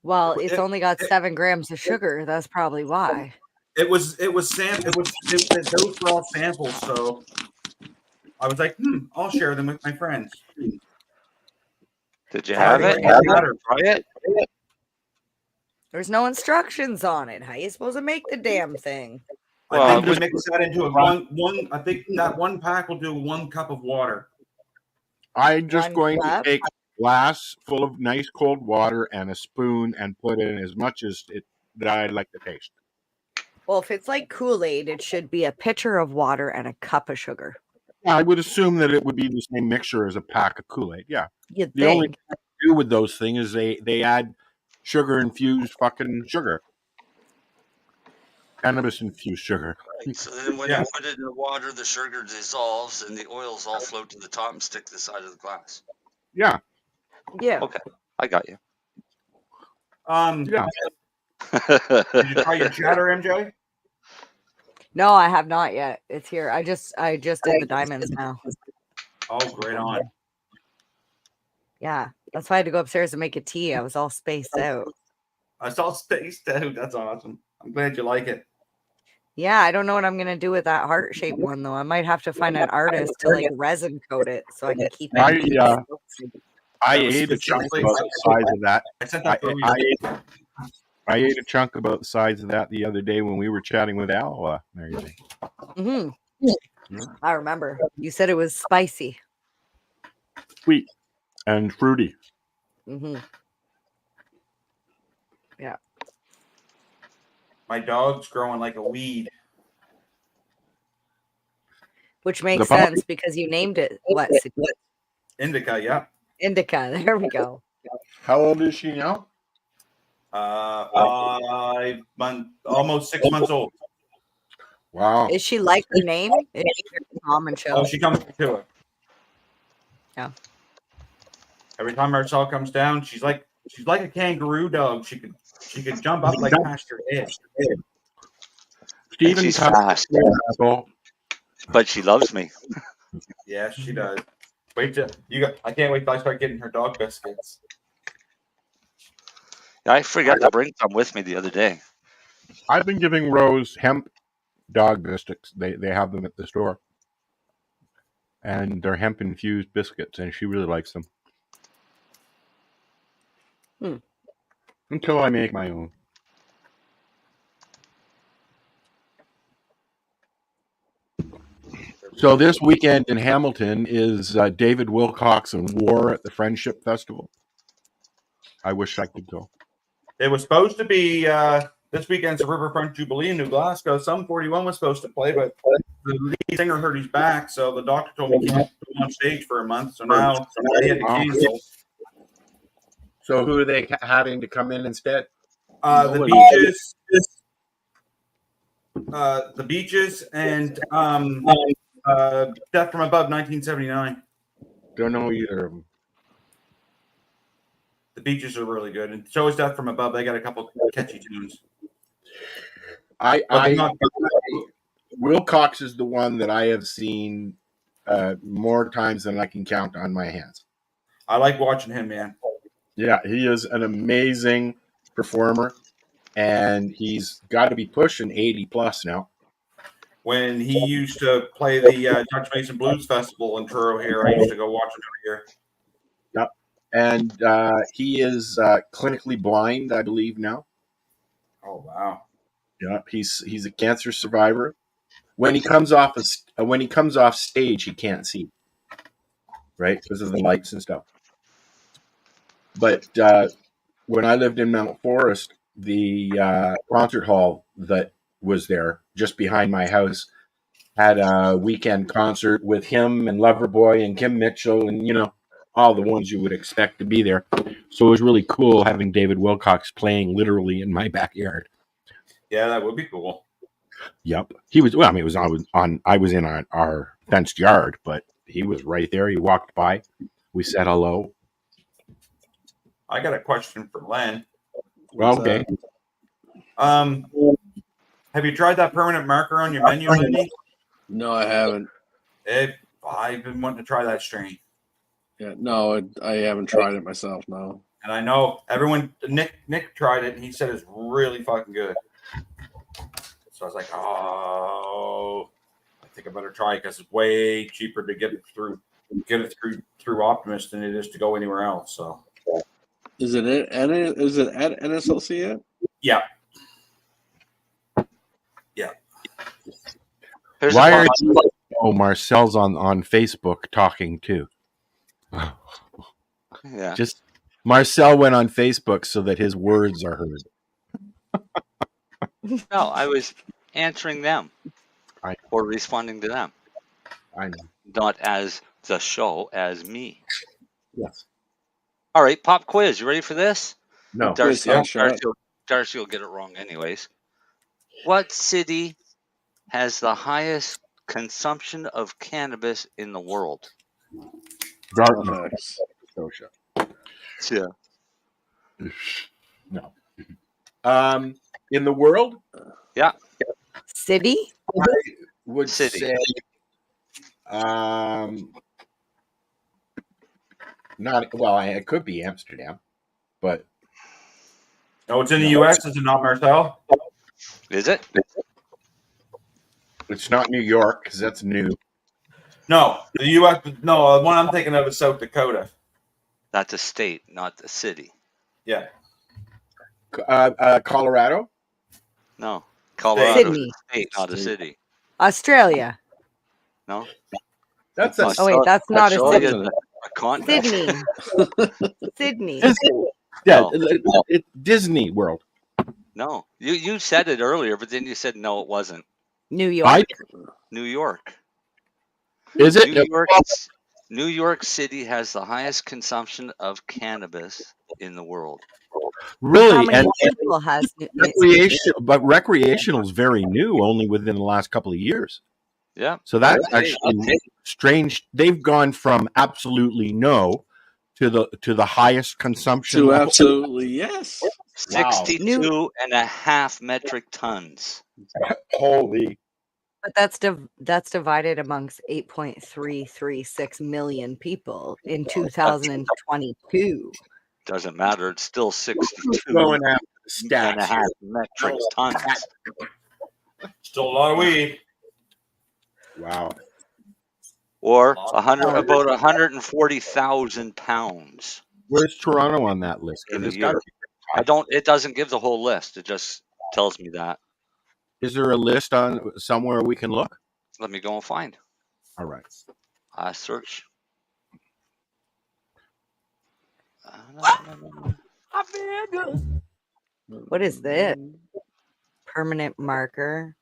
Well, it's only got 7 grams of sugar. That's probably why. Those were all samples, so I was like, I'll share them with my friends. Did you have it? Try it? There's no instructions on it. How you supposed to make the damn thing? I think to mix that into one. I think that one pack will do 1 cup of water. I'm just One going cup? to take a glass full of nice cold water and a spoon and put in as much as that I'd like to taste. Well, if it's like Kool-Aid, it should be a pitcher of water and a cup of sugar. I would assume that it would be the same mixture as a pack of Kool-Aid. Yeah. You'd The only think. thing they do with those things is they add sugar-infused fucking sugar. Cannabis-infused sugar. So then when you put it in the water, the sugar dissolves and the oils all float to the top and stick to the side of the glass. Yeah. Yeah. Okay, I got you. Yeah. Did you try your chatter, MJ? No, I have not yet. It's here. I just did the diamonds now. Oh, great on. Yeah. That's why I had to go upstairs and make a tea. I was all spaced out. I saw spaced out. That's awesome. I'm glad you like it. Yeah, I don't know what I'm gonna do with that heart-shaped one though. I might have to find an artist to like resin coat it so I can keep it. I ate a chunk about the size of that. I ate a chunk about the size of that the other day when we were chatting with Al. Marijane. Mm-hmm. I remember. You said it was spicy. Sweet and fruity. Mm-hmm. Yeah. My dog's growing like a weed. Which makes sense because you named it what? Indica, yeah. Indica. There we go. How old is she now? 5 months, almost 6 months old. Wow. Is she like the name? Is she calm and chill? Oh, she comes to it. Yeah. Every time Marcel comes down, she's like a kangaroo dog. She could jump up like past your head. And she's fast, but she loves me. Yeah, she does. I can't wait till I start getting her dog biscuits. I forgot to bring some with me the other day. I've been giving Rose hemp dog biscuits. They have them at the store. And they're hemp infused biscuits, and she really likes them. Until I make my own. So this weekend in Hamilton is David Wilcox and War at the Friendship Festival. I wish I could go. It was supposed to be this weekend's a Riverfront Jubilee in New Glasgow. Some 41 was supposed to play, but the lead singer hurt his back, so the doctor told me he can't go on stage for a month. So now they had to cancel. So who are they having to come in instead? The Beaches and Death from Above 1979. Don't know either of them. The Beaches are really good, and so is Death from Above. They got a couple catchy tunes. Wilcox is the one that I have seen more times than I can count on my hands. I like watching him, man. Yeah, he is an amazing performer, and he's got to be pushing 80 plus now. When he used to play the Dutch Mason Blues Festival in Truro here, I used to go watch him every year. Yep. And he is clinically blind, I believe, now. Oh, wow. Yep. He's a cancer survivor. When he comes off stage, he can't see, right, because of the lights and stuff. But when I lived in Mount Forest, the concert hall that was there just behind my house had a weekend concert with him and Loverboy and Kim Mitchell and, all the ones you would expect to be there. So it was really cool having David Wilcox playing literally in my backyard. Yeah, that would be cool. Yep. He was, I was in our fenced yard, but he was right there. He walked by. We said hello. I got a question for Len. Okay. Have you tried that permanent marker on your menu, Lenny? No, I haven't. I've been wanting to try that strain. Yeah, no, I haven't tried it myself. No. And I know everyone. Nick tried it, and he said it's really fucking good. So I was like, oh, I think I better try it because it's way cheaper to get it through Optimus than it is to go anywhere else. So, Is it at NSLC yet? Yeah. Yeah. Why are you? Oh, Marcel's on Facebook talking too. Yeah. Just Marcel went on Facebook so that his words are heard. No, I was answering them or responding to them. I know. Not as the show, as me. Yes. All right, pop quiz. You ready for this? No. Darcy Yes, Darcy will get it wrong anyways. What city has the highest consumption of cannabis in the world? Dartmouth. Yeah. No. In the world? Yeah. City? I would City. say not well, it could be Amsterdam, but no, it's in the U.S. Is it not, Marcel? Is it? It's not New York because that's new. No, the U.S. No, the one I'm thinking of is South Dakota. That's a state, not a city. Yeah. Colorado? No. Colorado is Sydney. a state, not a city. Australia. No. That's a. Oh wait, that's not a Australia city. is a continent. Sydney. Sydney. Yeah, No. it's Disney World. No. You said it earlier, but then you said no, it wasn't. New York. New York. Is it? New York City has the highest consumption of cannabis in the world. Really? How many And people has recreational is very new, only within the last couple of years. Yeah. So that's actually strange. They've gone from absolutely no to the highest consumption. To absolutely yes. 62.5 metric tons. Holy. But that's divided amongst 8.336 million people in 2022. Doesn't matter. It's still 62 Going after the and a stats. half metric tons. Still a lot of weed. Wow. Or about 140,000 pounds. Where's Toronto on that list? In a It's gotta year. be- It doesn't give the whole list. It just tells me that. Is there a list on somewhere we can look? Let me go and find. All right. Search. What is this? Permanent marker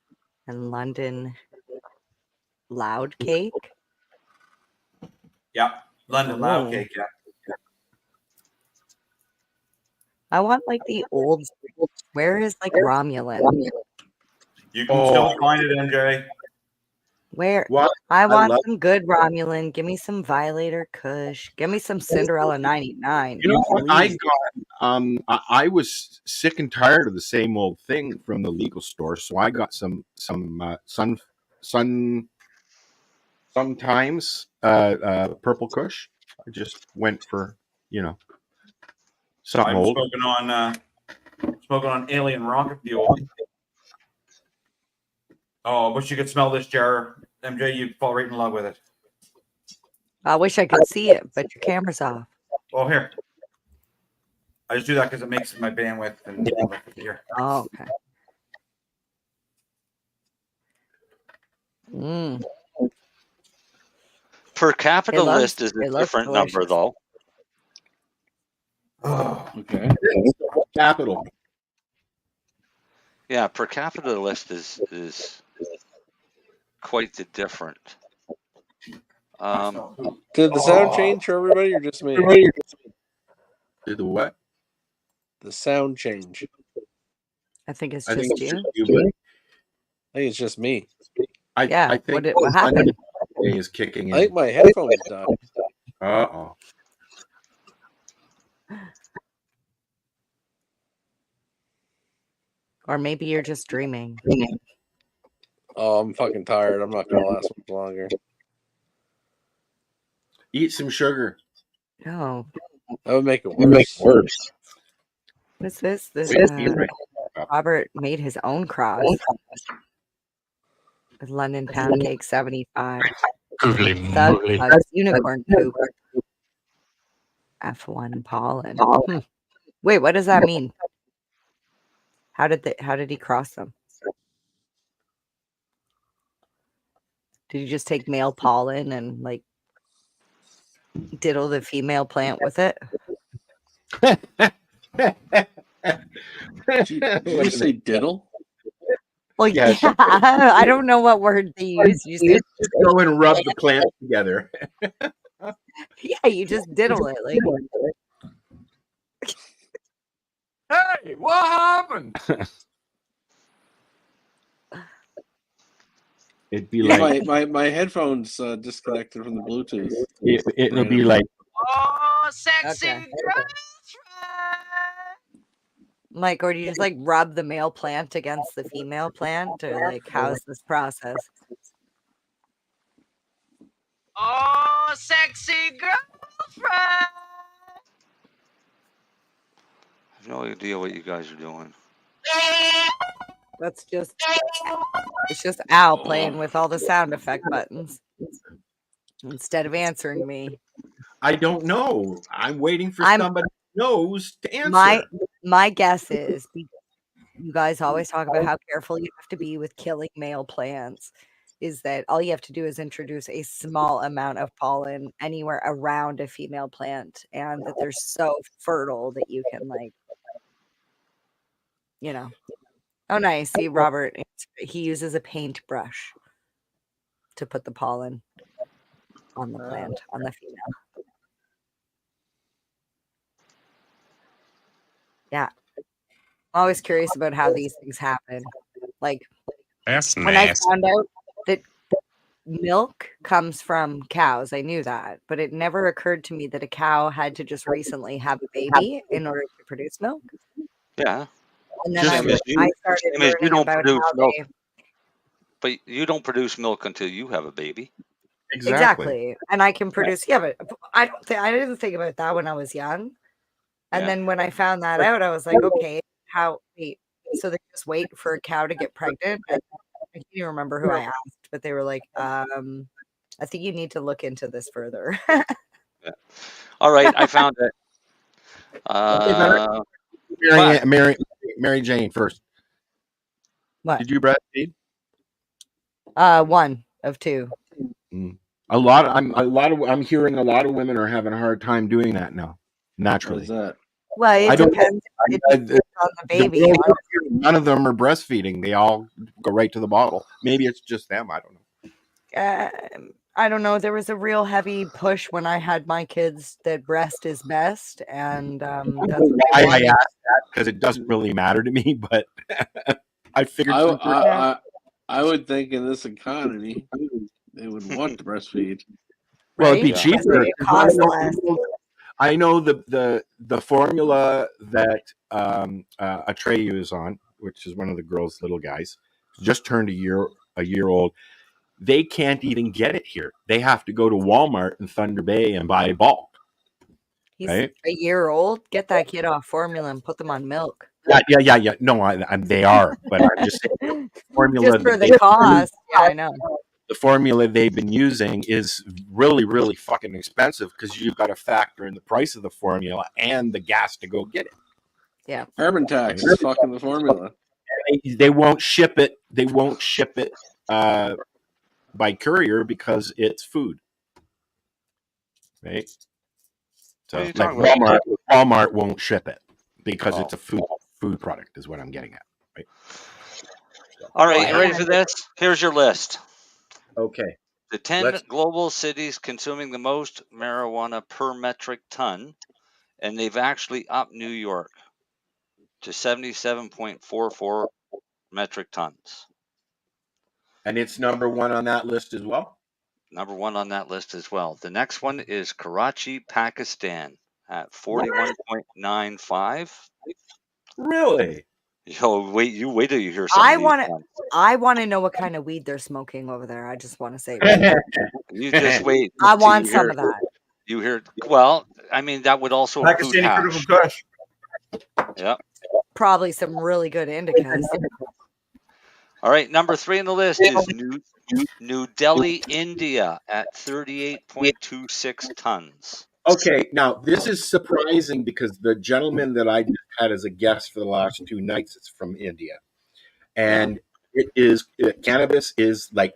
and London loud cake. Yeah. London loud cake, yeah. I want like the old. Where is like Romulan? You can still find it, MJ. Where What? I want love- some good Romulan. Give me some Violator Kush. Give me some Cinderella 99. You know what I please. got? I was sick and tired of the same old thing from the legal store, so I got some sometimes purple Kush. I just went for something I'm old. smoking on alien rocket fuel. Oh, I wish you could smell this jar, MJ. You'd fall right in love with it. I wish I could see it, but your camera's off. Oh, here. I just do that because it makes my bandwidth and here. Oh, okay. Mm. Per capita It looks- list is a it looks different number, delicious. though. Oh, Okay. Capital. Yeah, per capita list is quite the different. Did the sound change for everybody or just me? Did the what? The sound change. I think it's I just think it's you. just you, but I think it's just me. Yeah, I think what happened? is kicking I think in. my headphones died. Uh-oh. Or maybe you're just dreaming. Oh, I'm fucking tired. I'm not gonna last much longer. Eat some sugar. No. That would make it worse. What's this? This Wait, right. Robert made his own cross with London pound cake 75. Googly Thug moogly. Bugs, unicorn poop. F1 pollen. Wait, what does that mean? How did he cross them? Did he just take male pollen and like diddle the female plant with it? Did you say diddle? Well, yeah, I don't know what word they use. You just go and rub the plant together. Yeah, you just diddle it. Like, Hey, what happened? It'd be like my headphones disconnected from the Bluetooth. It'll be like, Oh, sexy Okay. girlfriend. Like, or do you just like rub the male plant against the female plant, or like how's this process? Oh, sexy girlfriend. I have no idea what you guys are doing. It's just Al playing with all the sound effect buttons instead of answering me. I don't know. I'm waiting for somebody who knows to answer. My guess is you guys always talk about how careful you have to be with killing male plants. Is that all you have to do is introduce a small amount of pollen anywhere around a female plant, and that they're so fertile that you can, like, you know. Oh, nice. See, Robert, he uses a paintbrush to put the pollen on the plant, on the female. Yeah. I'm always curious about how these things happen. Like, That's when I nasty. found out that milk comes from cows, I knew that, but it never occurred to me that a cow had to just recently have a baby in order to produce milk. Yeah. And then Same as you, I started same as you learning don't about produce how milk. they... But you don't produce milk until you have a baby. Exactly. And I can produce, yeah, but I didn't think about that when I was young. And Yeah. then when I found that out, I was like, okay, so they just wait for a cow to get pregnant? And I can't even remember who I asked, but they were like, I think you need to look into this further. Yeah. All right, I found it. Mary Jane first. What? Did you breastfeed? One of two. I'm hearing a lot of women are having a hard time doing that now. Naturally. That? Well, it depends. It depends on the baby. None of them are breastfeeding. They all go right to the bottle. Maybe it's just them. I don't know. I don't know. There was a real heavy push when I had my kids that breast is best, and that's what I asked that because it doesn't really matter to me, but I figured. I would think in this economy they would want to breastfeed. Well, it'd be cheaper. It costs less. I know the formula that Atreyu is on, which is one of the girls' little guys, just turned a year old. They can't even get it here. They have to go to Walmart in Thunder Bay and buy bulk. He's right? a year old. Get that kid off formula and put them on milk. Yeah. No, they are, but I'm just saying formula. Just for the cost. Yeah, I know. The formula they've been using is really, really fucking expensive because you've got to factor in the price of the formula and the gas to go get it. Yeah. Carbon tax is fucking the formula. They won't ship it. They won't ship it by courier because it's food. Right? So like Walmart won't ship it because it's a food product is what I'm getting at. Right? All right, you ready for this? Here's your list. Okay. The 10 global cities consuming the most marijuana per metric ton, and they've actually upped New York to 77.44 metric tons. And it's number one on that list as well? number one on that list as well. The next one is Karachi, Pakistan at 41.95. Really? Yo, wait till you hear I some of want these to. ones. I want to know what kind of weed they're smoking over there. I just want to say. Right You just wait. I till want you some hear- of that. You hear? Well, I mean that would also include Pakistani hash. critical kush. Yep. Probably some really good indicas. All right, number 3 on the list is New Delhi, India at 38.26 tons. Okay, now this is surprising because the gentleman that I just had as a guest for the last 2 nights is from India, and cannabis is like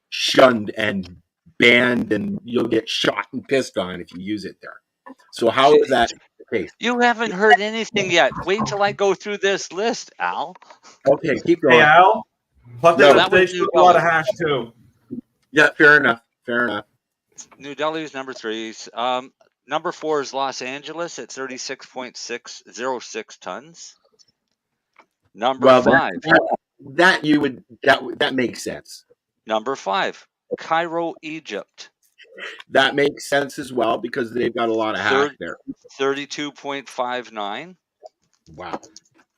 shunned and banned, and you'll get shot and pissed on if you use it there. So how is that the case? You haven't heard anything yet. Wait till I go through this list, Al. Okay, keep going. Hey, Al. Plus, No, they that was smoke New a lot of Delhi. hash too. Yeah, fair enough. Fair enough. New Delhi is number 3. Number 4 is Los Angeles at 36.606 tons. Number 5. That makes sense. Number 5, Cairo, Egypt. That makes sense as well because they've got a lot of hash there. 32.59. Wow.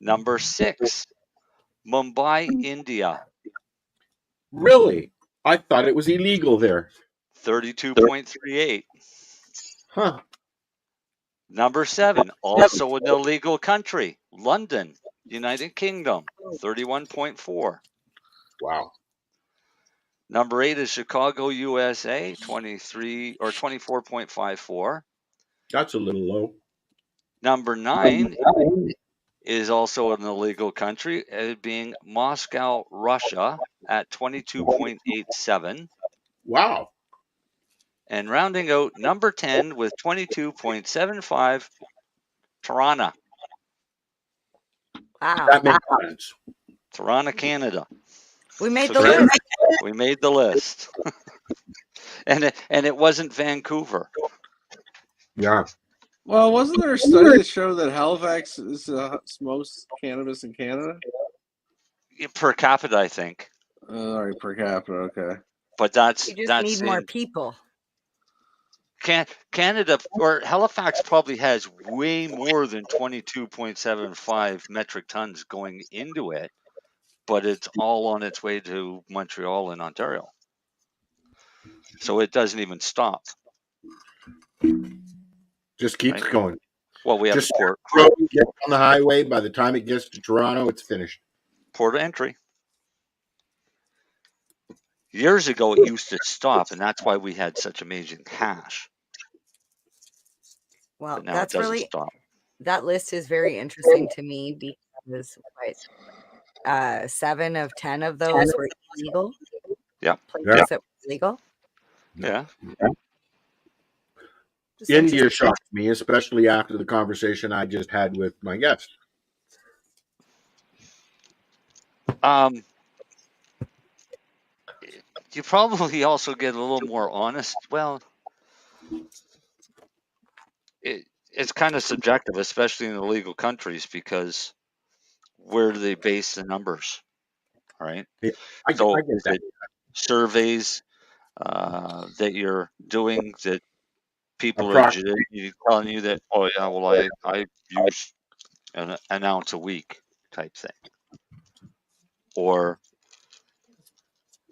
Number 6, Mumbai, India. Really? I thought it was illegal there. 32.38. Huh. Number 7, also an illegal country, London, United Kingdom, 31.4. Wow. Number 8 is Chicago, USA, 23 or 24.54. That's a little low. Number 9 is also an illegal country, it being Moscow, Russia, at 22.87. Wow. And rounding out number 10 with 22.75, Toronto. Wow. That makes sense. Toronto, Canada. We made So the there- list. We made the list. and it wasn't Vancouver. Yeah. Well, wasn't there a study that showed that Halifax is smokes cannabis in Canada? Per capita, I think. All right, per capita, okay. But that's You just that's need more in people. Canada, or Halifax probably has way more than 22.75 metric tons going into it, but it's all on its way to Montreal and Ontario. So it doesn't even stop. Just keeps Right. going. Well, we have Just port get on the highway. By the time it gets to Toronto, it's finished. of entry. Years ago, it used to stop, and that's why we had such amazing hash. Well, But now that's it doesn't really stop. that list is very interesting to me because 7 of 10 of those were illegal. Yeah. Places that were illegal. Yeah. Just India interesting. shocked me, especially after the conversation I just had with my guest. You probably also get a little more honest. Well, it's kind of subjective, especially in illegal countries, because where do they base the numbers, right? Yeah, I get Is that. it surveys that you're doing that people are telling you that, oh yeah, well I use an ounce a week type thing, or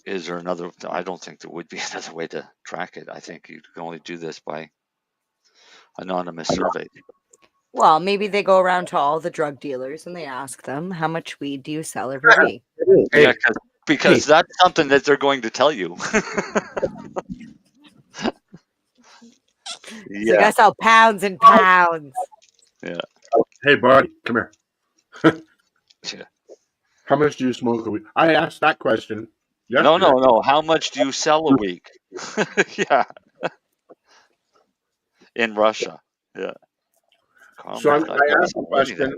is there another? I don't think there would be another way to track it. I think you can only do this by anonymous survey. Well, maybe they go around to all the drug dealers and they ask them, how much weed do you sell every week? Yeah, because that's something that they're going to tell you. It's like, I sell pounds and pounds. Yeah. Hey, buddy, come here. Yeah. How much do you smoke a week? I asked that question. No. How much do you sell a week? Yeah. In Russia. Yeah. So I asked the question,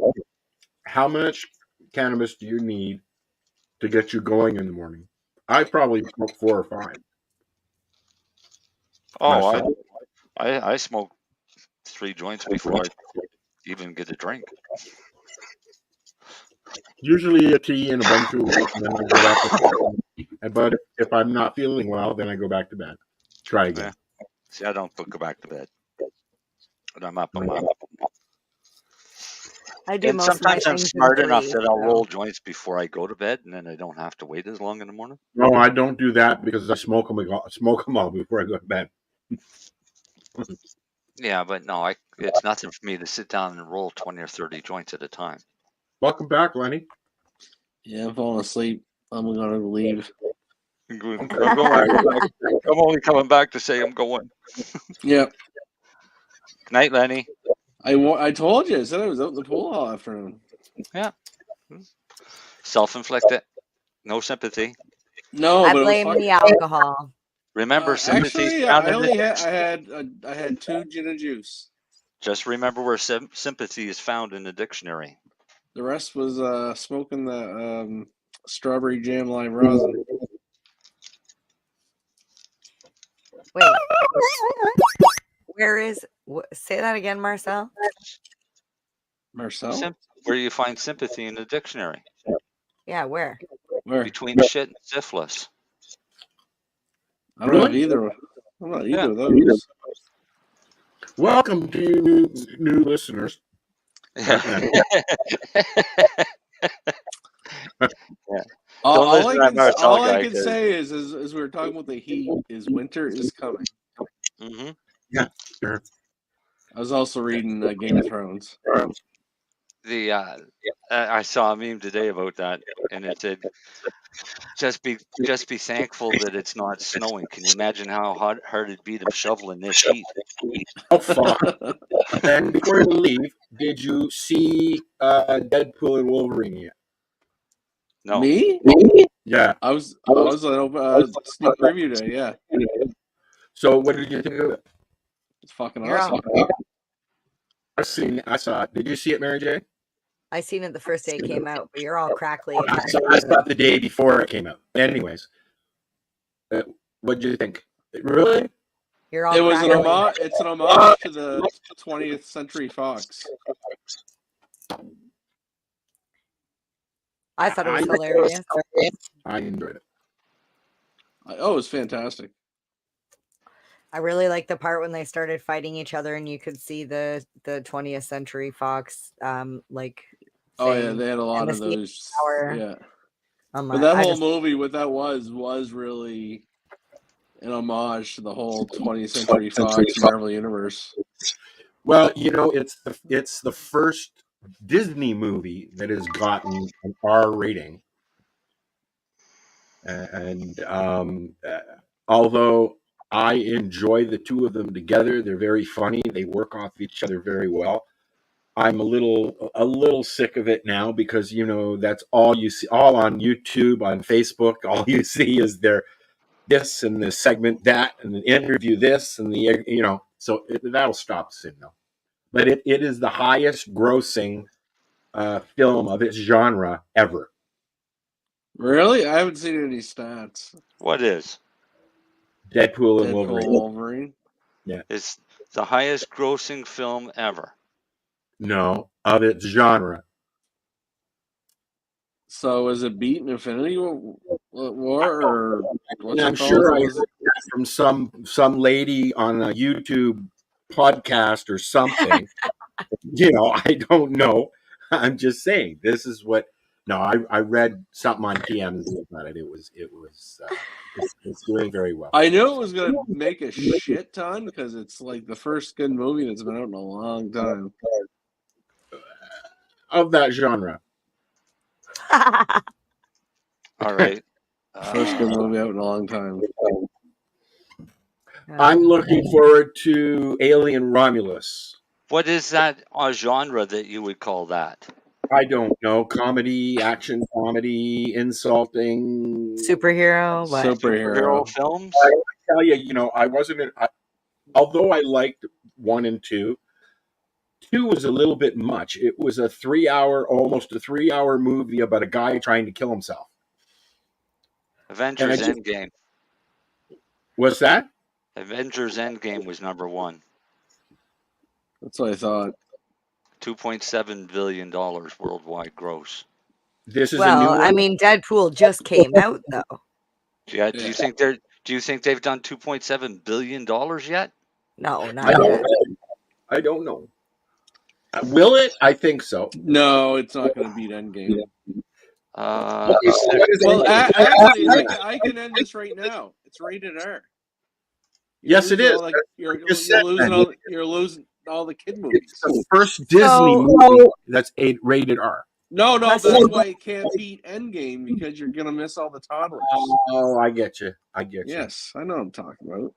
how much cannabis do you need to get you going in the morning? I probably smoke 4 or 5. Oh, I smoke 3 joints before I even get a drink. Usually a tea and a bunch of and then I get up But if I'm not feeling well, then I go back to bed. Try again. Yeah. See, I don't go back to bed. But I'm up. I do And most of my sometimes I'm things in smart enough 3, that I'll so. roll joints before I go to bed, and then I don't have to wait as long in the morning. No, I don't do that because I smoke them all before I go to bed. Yeah, but no, it's nothing for me to sit down and roll 20 or 30 joints at a time. Welcome back, Lenny. Yeah, I'm falling asleep. I'm gonna leave. I'm only coming back to say I'm going. Yep. Night, Lenny. I told you. I said I was out in the pool all afternoon. Yeah. Self-inflicted. No sympathy. No, I but blame it was the alcohol. Remember, sympathy. actually, I had 2 gin and juice. Just remember where sympathy is found in the dictionary. The rest was smoking the strawberry jam lime rosin. Wait. Where is? Say that again, Marcel. Marcel? Where you find sympathy in the dictionary? Yeah, where? Between shit and syphilis. I don't have either. I'm not either of those. Welcome to you new listeners. Yeah. All I can say is, as we were talking about the heat, is winter is coming. Mm-hmm. Yeah, sure. I was also reading Game of Thrones. I saw a meme today about that, and it said, "Just be thankful that it's not snowing." Can you imagine how hard it'd be to shovel in this heat? Oh, fuck. And before you leave, did you see Deadpool and Wolverine yet? No. Me? Yeah. I was on sneak preview day. Yeah. So, what did you think of it? It's fucking You're awesome. I saw it. Did you see it, Mary Jane? I seen it the first day it came out, but you're all crackly. So I saw it the day before it came out. Anyways, what did you think? Really? You're all It was crackly. an homage. It's an homage to the 20th Century Fox. I thought it was hilarious. I enjoyed it. It was fantastic. I really liked the part when they started fighting each other, and you could see the 20th Century Fox like. Oh yeah, they had a lot of the those. power. Yeah. I'm But like, that I whole just- movie, what that was really an homage to the whole 20th Century Fox Marvel universe. Well, you know, it's the first Disney movie that has gotten an R rating, and although I enjoy the two of them together, they're very funny. They work off each other very well. I'm a little sick of it now because, you know, that's all you see, all on YouTube, on Facebook. All you see is their this and the segment that and the interview this and the, you know, so that'll stop soon though. But it is the highest grossing film of its genre ever. Really? I haven't seen any stats. What is? Deadpool and Wolverine. Yeah. It's the highest grossing film ever. No, of its genre. So is it beating Infinity War or what's I'm it called? sure I heard that from some lady on a YouTube podcast or something. You know, I don't know. I'm just saying this is what. No, I read something on TMZ about it. It's doing very well. I knew it was going to make a shit ton because it's like the first good movie that's been out in a long time. Of that genre. All right. First good movie out in a long time. I'm looking forward to Alien Romulus. What is that genre that you would call that? I don't know. Comedy, action comedy, insulting. Superhero? What? Superhero films? I tell you, you know, I wasn't. Although I liked 1 and 2, 2 was a little bit much. It was almost a 3-hour movie about a guy trying to kill himself. Avengers Endgame. What's that? Avengers Endgame was number 1. That's what I thought. $2.7 billion worldwide gross. This is well, a new one? I mean, Deadpool just came out though. Yeah. Do you think they've done $2.7 billion yet? No, not I don't yet. know. I don't know. Will it? I think so. No, it's not going to beat Endgame. Okay, so what is Well, Endgame? actually, I can end this right now. It's rated R. Yes, it is. You're Just said that. losing all the kid movies. It's the first Disney movie that's rated R. No, that's why it can't beat Endgame, because you're gonna miss all the toddlers. Oh, I get you. Yes, I know what I'm talking about.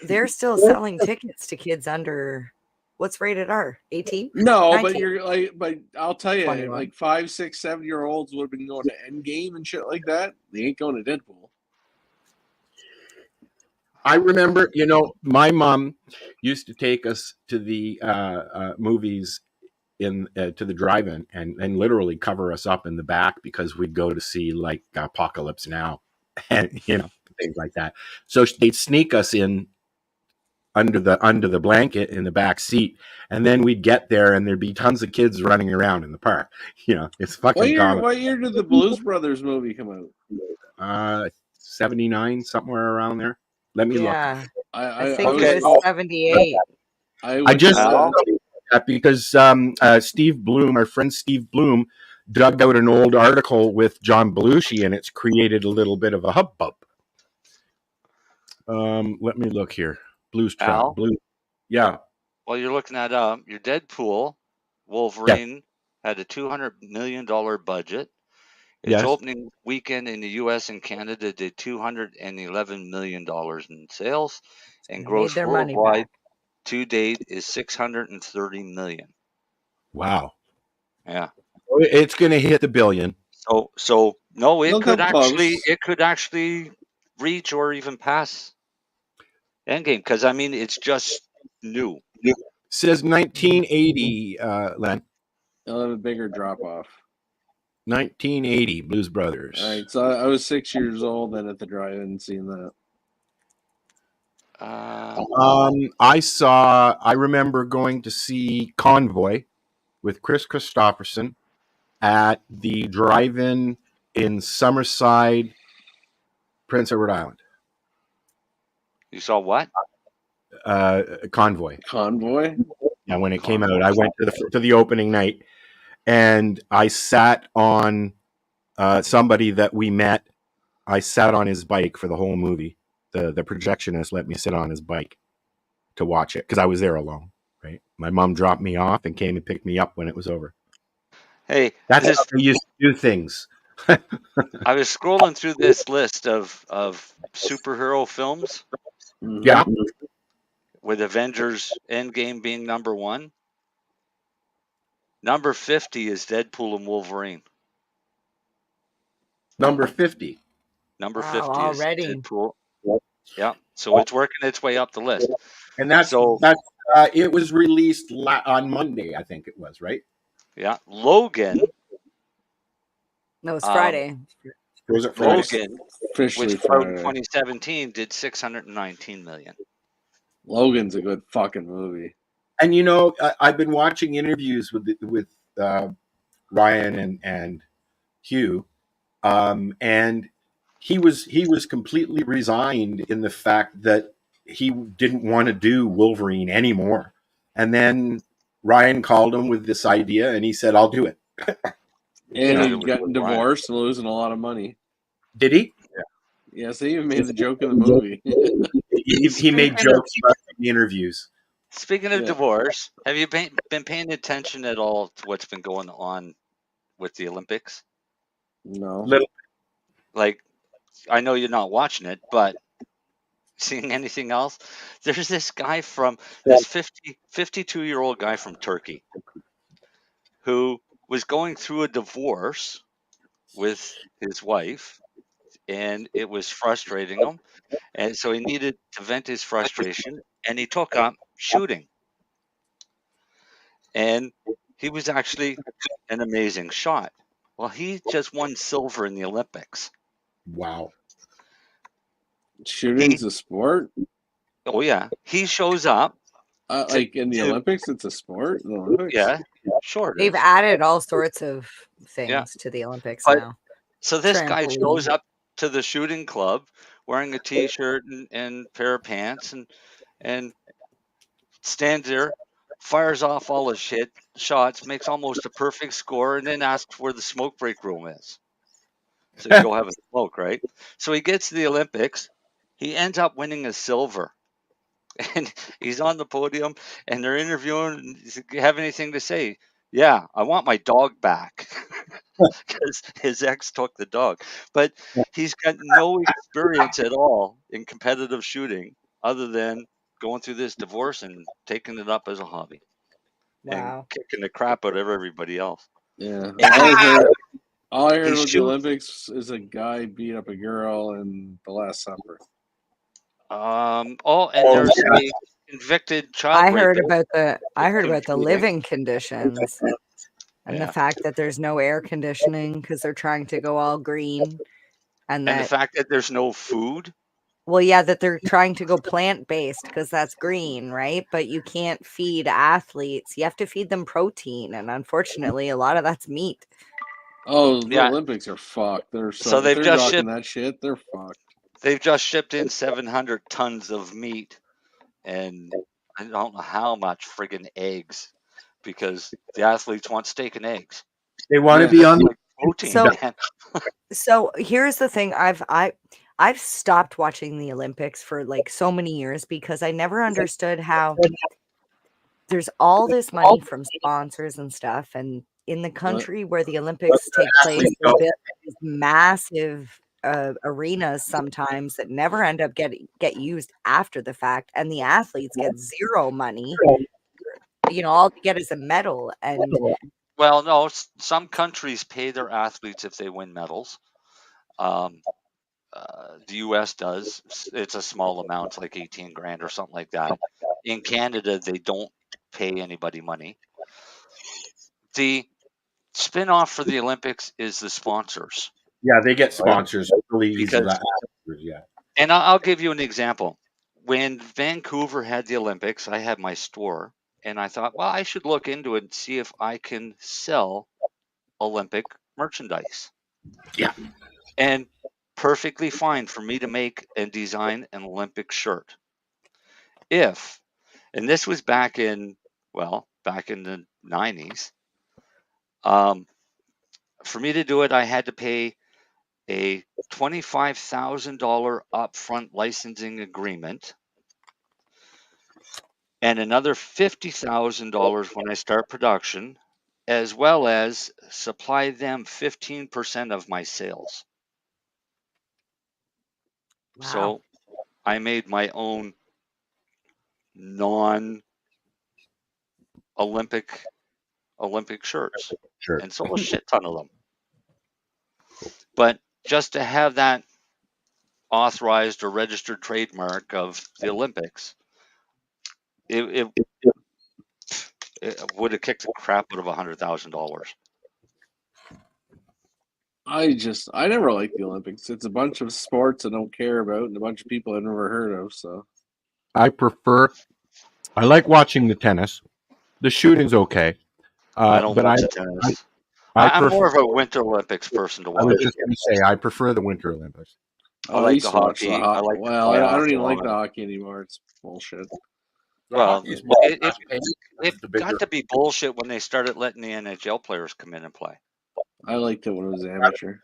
They're still selling tickets to kids under what's rated R? 18? No, 19? but you're like, but I'll tell you, 21. like 5, 6, 7-year-olds would have been going to Endgame and shit like that. They ain't going to Deadpool. I remember, my mom used to take us to the movies to the drive-in and literally cover us up in the back because we'd go to see like Apocalypse Now and things like that. So they'd sneak us in under the blanket in the back seat, and then we'd get there and there'd be tons of kids running around in the park. It's fucking comical. What year did the Blues Brothers movie come out? 79, somewhere around there. Let me look. I think it was 78. I just that because Steve Bloom, our friend Steve Bloom, dug out an old article with John Belushi, and it's created a little bit of a hubbub. Let me look here. Blues Trail. Yeah. While you're looking that up, your Deadpool Wolverine had a $200 million budget. Its opening weekend in the U.S. and Canada did $211 million in sales, and gross worldwide to date is $630 million. Wow. Yeah. It's going to hit the billion. So no, it could actually reach or even pass Endgame, because I mean it's just new. It says 1980, Len. They'll have a bigger drop off. 1980 Blues Brothers. All right, so I was 6 years old then at the drive-in seeing that. I remember going to see Convoy with Chris Christopherson at the drive-in in Summerside, Prince Edward Island. You saw what? Convoy. Convoy? Yeah, when it came out, I went to the opening night, and I sat on somebody that we met. I sat on his bike for the whole movie. The projectionist let me sit on his bike to watch it because I was there alone. Right, my mom dropped me off and came and picked me up when it was over. Hey, that's how we used to do things. I was scrolling through this list of superhero films. Yeah. With Avengers Endgame being number 1. Number 50 is Deadpool and Wolverine. Number 50. Number 50 already. is Deadpool. Yeah. So it's working its way up the list. And that's it was released on Monday, I think it was, right? Yeah. Logan. No, it's Friday. Was it Friday? Logan, which out in 2017 did $619 million. Logan's a good fucking movie. And I've been watching interviews with Ryan and Hugh, and he was completely resigned in the fact that he didn't want to do Wolverine anymore. And then Ryan called him with this idea, and he said, "I'll do it." And he got divorced and losing a lot of money. Did he? Yeah. Yes, he even made the joke in the movie. he made jokes about the interviews. Speaking of divorce, have you been paying attention at all to what's been going on with the Olympics? No. Like, I know you're not watching it, but seeing anything else? There's this guy this 52-year-old guy from Turkey who was going through a divorce with his wife, and it was frustrating him. And so he needed to vent his frustration, and he took up shooting. And he was actually an amazing shot. Well, he just won silver in the Olympics. Wow. Shooting's a sport? Oh, yeah. He shows up. Like in the Olympics, it's a sport? In the Olympics? Yeah, sure. They've added all sorts of things to the Olympics now. So this guy shows up to the shooting club wearing a t-shirt and pair of pants and stands there, fires off all his shots, makes almost a perfect score, and then asks where the smoke break room is. So you go have a smoke, right? So he gets to the Olympics. He ends up winning a silver. And he's on the podium and they're interviewing. And he's like, have anything to say? Yeah, I want my dog back because his ex took the dog. But he's got no experience at all in competitive shooting other than going through this divorce and taking it up as a hobby and Wow. kicking the crap out of everybody else. Yeah. And All I heard he about the shoots. Olympics is a guy beat up a girl in the Last Supper. And there's a convicted child I heard rapist. about the living conditions and Yeah. the fact that there's no air conditioning because they're trying to go all green, and And the that fact that there's no food. well, yeah, that they're trying to go plant-based because that's green, right? But you can't feed athletes. You have to feed them protein, and unfortunately, a lot of that's meat. Oh, the Yeah. Olympics are fucked. They're So if they've they're just talking shipped. that shit, they're fucked. They've just shipped in 700 tons of meat, and I don't know how much friggin' eggs, because the athletes want steak and eggs. They want to Yeah. be on Like protein, So, man. so here's the thing. I've stopped watching the Olympics for like so many years because I never understood how there's all this money from sponsors and stuff, and in the country where the Olympics take place, they build these massive arenas sometimes that never end up get used after the fact, and the athletes get zero money. You know, all they get is a medal, and Well, no, some countries pay their athletes if they win medals. The U.S. does. It's a small amount, like 18 grand or something like that. In Canada, they don't pay anybody money. The spin-off for the Olympics is the sponsors. Yeah, they get sponsors really easy. Because, Yeah. and I'll give you an example. When Vancouver had the Olympics, I had my store, and I thought, well, I should look into it and see if I can sell Olympic merchandise. Yeah. And perfectly fine for me to make and design an Olympic shirt. And this was back in the 90s. For me to do it, I had to pay a $25,000 upfront licensing agreement and another $50,000 when I start production, as well as supply them 15% of my sales. wow. So I made my own non-Olympic shirts and sold a shit ton of them. But just to have that authorized or registered trademark of the Olympics, it would have kicked the crap out of $100,000. I never liked the Olympics. It's a bunch of sports I don't care about and a bunch of people I've never heard of. So I like watching the tennis. The shooting's okay. I don't but watch tennis. I'm more of a Winter Olympics person to watch. I was just going to say, I prefer the Winter Olympics. I like the hockey. I like I don't even like the hockey anymore. It's bullshit. Well, it got to be bullshit when they started letting the NHL players come in and play. I liked it when it was amateur.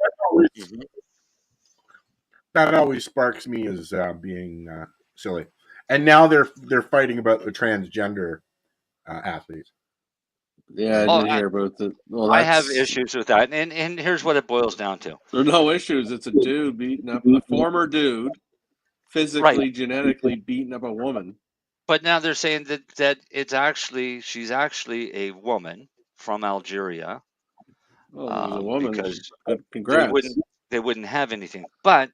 That always sparks me as being silly. And now they're fighting about the transgender athletes. Yeah, I did hear about that. Well, I have issues with that, and here's what it boils down to. There are no issues. It's a dude beating up a former dude, physically, genetically beating up a woman. But now they're saying that she's actually a woman from Algeria. Well, a woman. Because congrats. They wouldn't have anything. But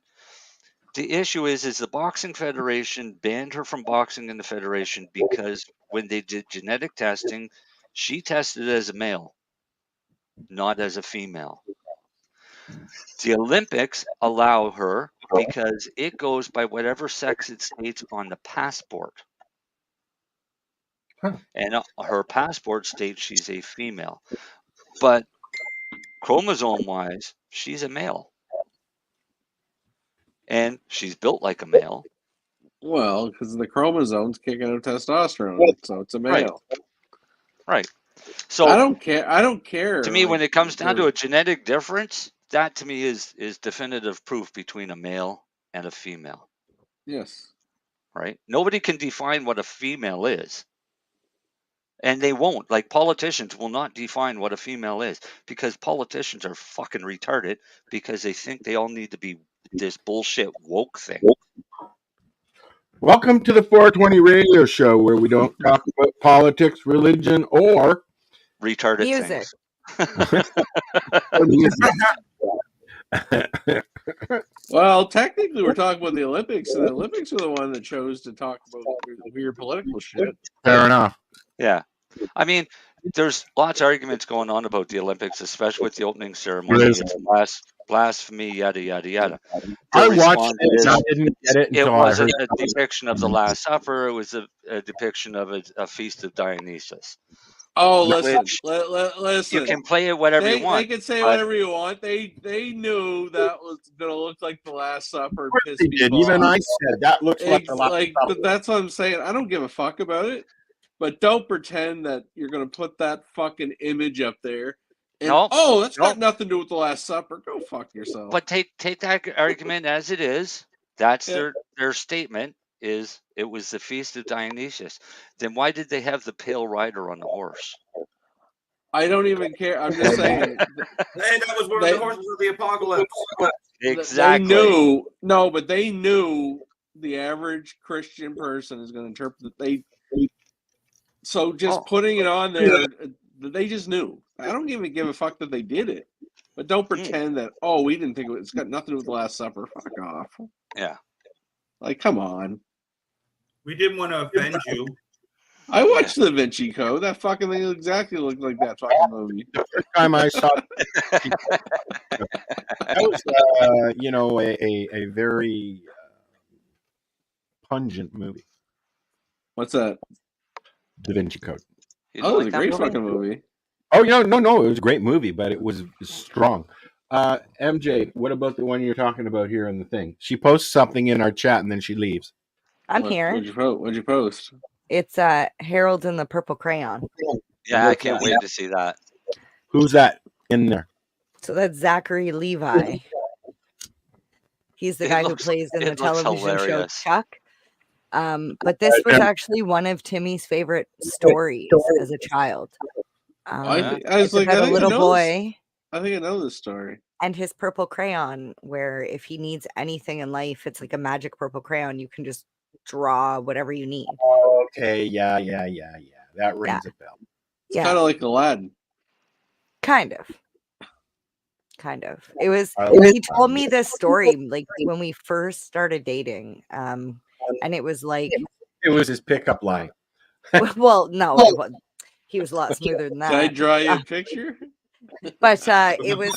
the issue is the boxing federation banned her from boxing in the federation because when they did genetic testing, she tested as a male, not as a female. The Olympics allow her because it goes by whatever sex it states on the passport. And her passport states she's a female. But chromosome-wise, she's a male. and she's built like a male. Well, because the chromosomes kicking out testosterone, so it's a male. Right. So I don't care. To me, when it comes down to a genetic difference, that to me is definitive proof between a male and a female. Yes. Right? Nobody can define what a female is. And they won't. Like, politicians will not define what a female is, because politicians are fucking retarded because they think they all need to be this bullshit woke thing. Welcome to the 420 radio show, where we don't talk about politics, religion, or retarded music. Well, technically, we're talking about the Olympics, and the Olympics are the one that chose to talk about weird political shit. Fair enough. Yeah. I mean, there's lots of arguments going on about the Olympics, especially with the opening ceremony. It's blasphemy, yada, yada, yada. I watched it, and I didn't get it until I heard a depiction of the Last Supper. It was a depiction of a feast of Dionysus. Oh, listen. You can play it whatever you want. They can say whatever you want. They knew that was going to look like the Last Supper. They did. Even I said that looks like the Last Supper. But that's what I'm saying. I don't give a fuck about it. But don't pretend that you're going to put that fucking image up there. And, that's got nothing to do with the Last Supper. Go fuck yourself. But take that argument as it is. That's their statement. Is it was the Feast of Dionysus. Then why did they have the pale rider on the horse? I don't even care. I'm just saying. That was one of the horses of the apocalypse. Exactly. They knew the average Christian person is going to interpret that So just putting it on there, they just knew. I don't even give a fuck that they did it. But don't pretend that, we didn't think it's got nothing to do with the Last Supper. Fuck off. Yeah. Like, come on. We didn't want to offend you. I watched Da Vinci Code. That fucking thing exactly looked like that fucking movie. The first time I saw that was, a very pungent movie. What's that? Da Vinci Code. It was a great fucking movie. Oh, no. It was a great movie, but it was strong. MJ, what about the one you're talking about here in the thing? She posts something in our chat and then she leaves. I'm here. What'd you post? It's Harold in the Purple Crayon. Yeah, I can't wait to see that. Who's that in there? So that's Zachary Levi. He's the guy who plays in the television show Chuck. But this was actually one of Timmy's favorite stories as a child. I was like, about a little boy. I think I know this story. And his purple crayon, where if he needs anything in life, it's like a magic purple crayon. You can just draw whatever you need. Okay, yeah. That rings a bell. It's kind of like Aladdin. Kind of. It was. He told me this story like when we first started dating, and it was like it was his pickup line. Well, no, he was a lot smoother than that. Can I draw you a picture? But it was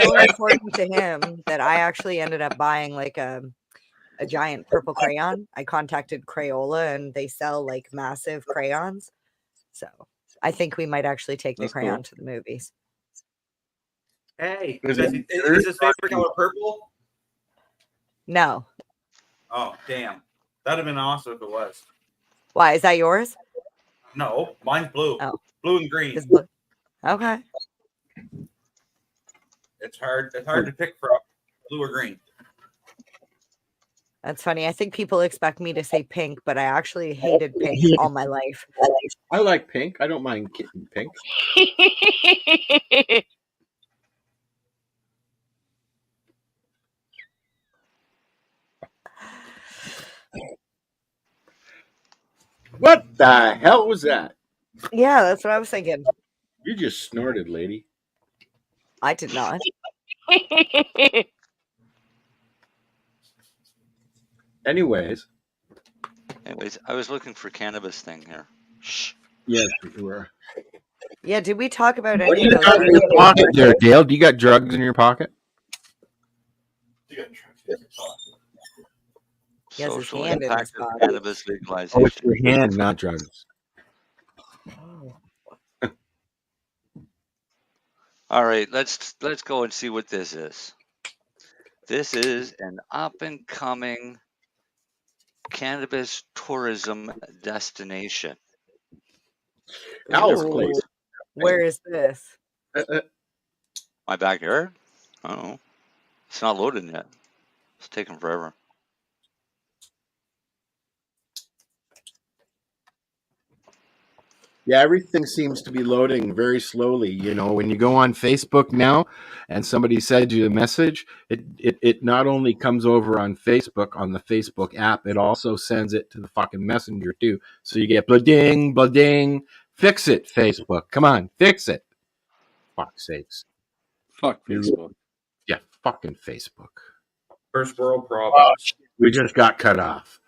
so important to him that I actually ended up buying like a giant purple crayon. I contacted Crayola and they sell like massive crayons. So I think we might actually take the crayon to the movies. Hey, is his favorite color purple? No. Oh, damn. That'd have been awesome if it was. Why? Is that yours? No, mine's blue. Oh. Blue and green. Okay. It's hard to pick from blue or green. That's funny. I think people expect me to say pink, but I actually hated pink all my life. I like pink. I don't mind getting pink. What the hell was that? Yeah, that's what I was thinking. You just snorted, lady. I did not. Anyways, I was looking for cannabis thing here. Shh. Yes, you were. Yeah, did we talk about What do any you of those? got in your pocket there, Dale? Do you got drugs in your pocket? He has his Social hand in his impact of pocket. cannabis legalization. Oh, it's your hand, not drugs. All right, let's go and see what this is. This is an up-and-coming cannabis tourism destination. Al's Never place. been. Where is this? My backyard? I don't know. It's not loaded yet. It's taking forever. Yeah, everything seems to be loading very slowly. You know, when you go on Facebook now and somebody sends you a message, it not only comes over on Facebook, on the Facebook app, it also sends it to the fucking messenger too. So you get blah-ding, blah-ding. Fix it, Facebook. Come on, fix it. Fuck's sakes. Fuck Facebook. Yeah, fucking Facebook. First world problems. We just got cut off.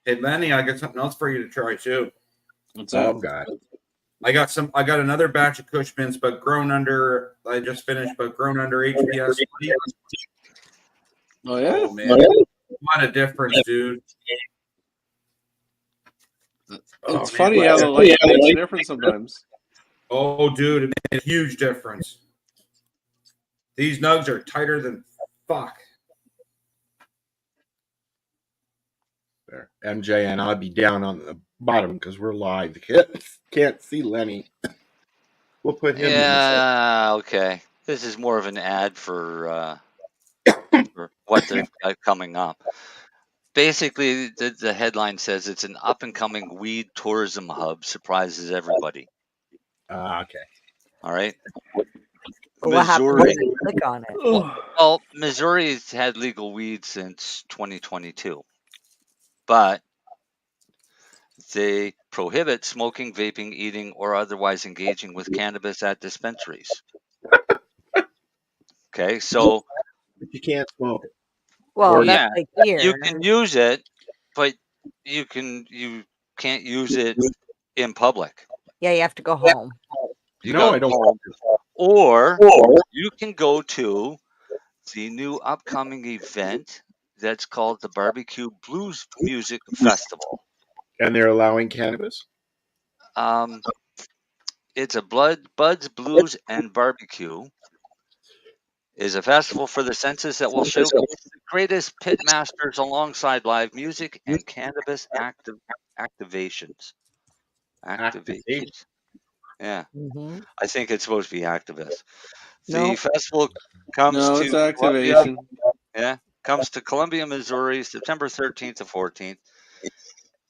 Hey, Lenny, I got something else for you to try too. What's that? Oh, God. I got another batch of Kush mints, but grown under. I just finished, but grown under HPS. Oh yeah. Oh man, what a difference, dude! It's funny how the light makes a difference sometimes. Oh, dude, it made a huge difference. These nugs are tighter than fuck. There. MJ and I'll be down on the bottom because we're live. Can't see Lenny. We'll put him in the Yeah, okay. This is more of an ad for what they've got coming up. Basically, the headline says it's an up-and-coming weed tourism hub. Surprises everybody. Okay. All right. What happens Missouri. when you click on it? Well, Missouri's had legal weed since 2022, but they prohibit smoking, vaping, eating, or otherwise engaging with cannabis at dispensaries. Okay, so But you can't smoke it. Well, yeah, that's like here. you can use it, but you can't use it in public. Yeah, you have to go home. You No, gotta I don't. go home. Or you can go to the new upcoming event that's called the Barbecue Blues Music Festival. And they're allowing cannabis? It's a Buds, Blues, and Barbecue is a festival for the senses that will showcase the greatest pit masters alongside live music and cannabis activations. Activations. Yeah, Mm-hmm. I think it's supposed to be activists. The No. festival comes No, to it's activation. comes to Columbia, Missouri, September 13th to 14th.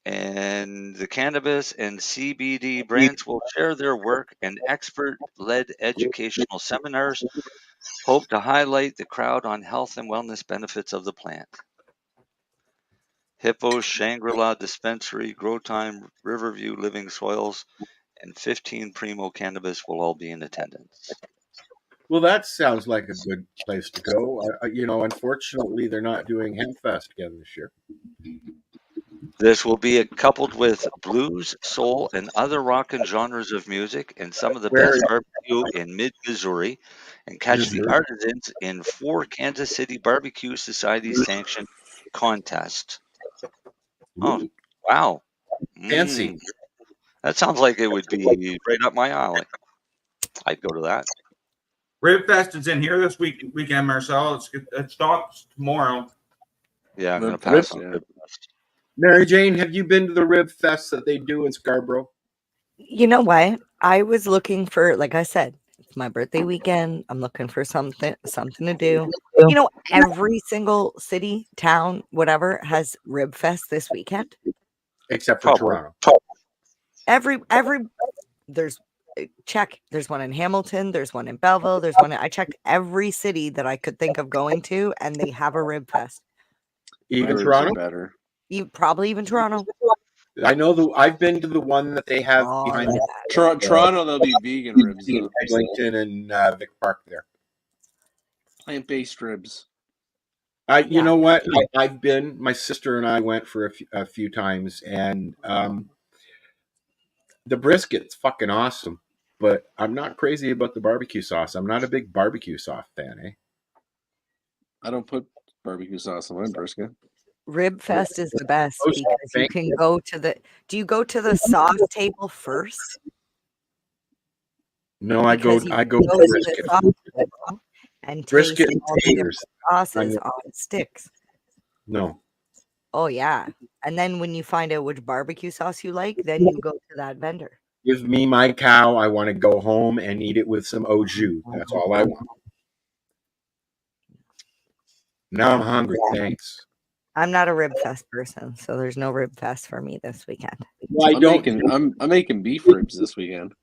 And the cannabis and CBD brands will share their work, and expert-led educational seminars hope to highlight the crowd on health and wellness benefits of the plant. Hippo, Shangri-La Dispensary, Grow Time, Riverview Living Soils, and 15 Primo Cannabis will all be in attendance. Well, that sounds like a good place to go. Unfortunately, they're not doing Hempfest again this year. This will be coupled with blues, soul, and other rock and genres of music, and some of the best barbecue in mid-Missouri, and catch the artisans in 4 Kansas City Barbecue Society sanctioned contests. Oh, wow. Fancy. That sounds like it would be right up my alley. I'd go to that. Rib Fest is in here this weekend, Marcel. It stops tomorrow. Yeah, I'm going to pass on Rib Fest. Mary Jane, have you been to the Rib Fest that they do in Scarborough? You know what? I was looking for, like I said, it's my birthday weekend. I'm looking for something to do. You know, every single city, town, whatever has Rib Fest this weekend. Except for Toronto. Every there's there's one in Hamilton, there's one in Belleville, I checked every city that I could think of going to, and they have a Rib Fest. Even Toronto? Better. Probably even Toronto. I know I've been to the one that they have behind Toronto. They'll be vegan ribs. Eglinton and Vic Park there. Plant-based ribs. You know what? I've been. My sister and I went for a few times, and the brisket's fucking awesome. But I'm not crazy about the barbecue sauce. I'm not a big barbecue sauce fan, eh? I don't put barbecue sauce on my brisket. Rib Fest is the best because you can go to the. Do you go to the sauce table first? No, I go because you I go go to the brisket. sauce table and taste Brisket and all the different taters. sauces on sticks. No. Oh yeah. And then when you find out which barbecue sauce you like, then you go to that vendor. Give me my cow. I want to go home and eat it with some au jus. That's all I want. Now I'm hungry. Thanks. I'm not a rib fest person, so there's no rib fest for me this weekend. Well, I'm making beef ribs this weekend.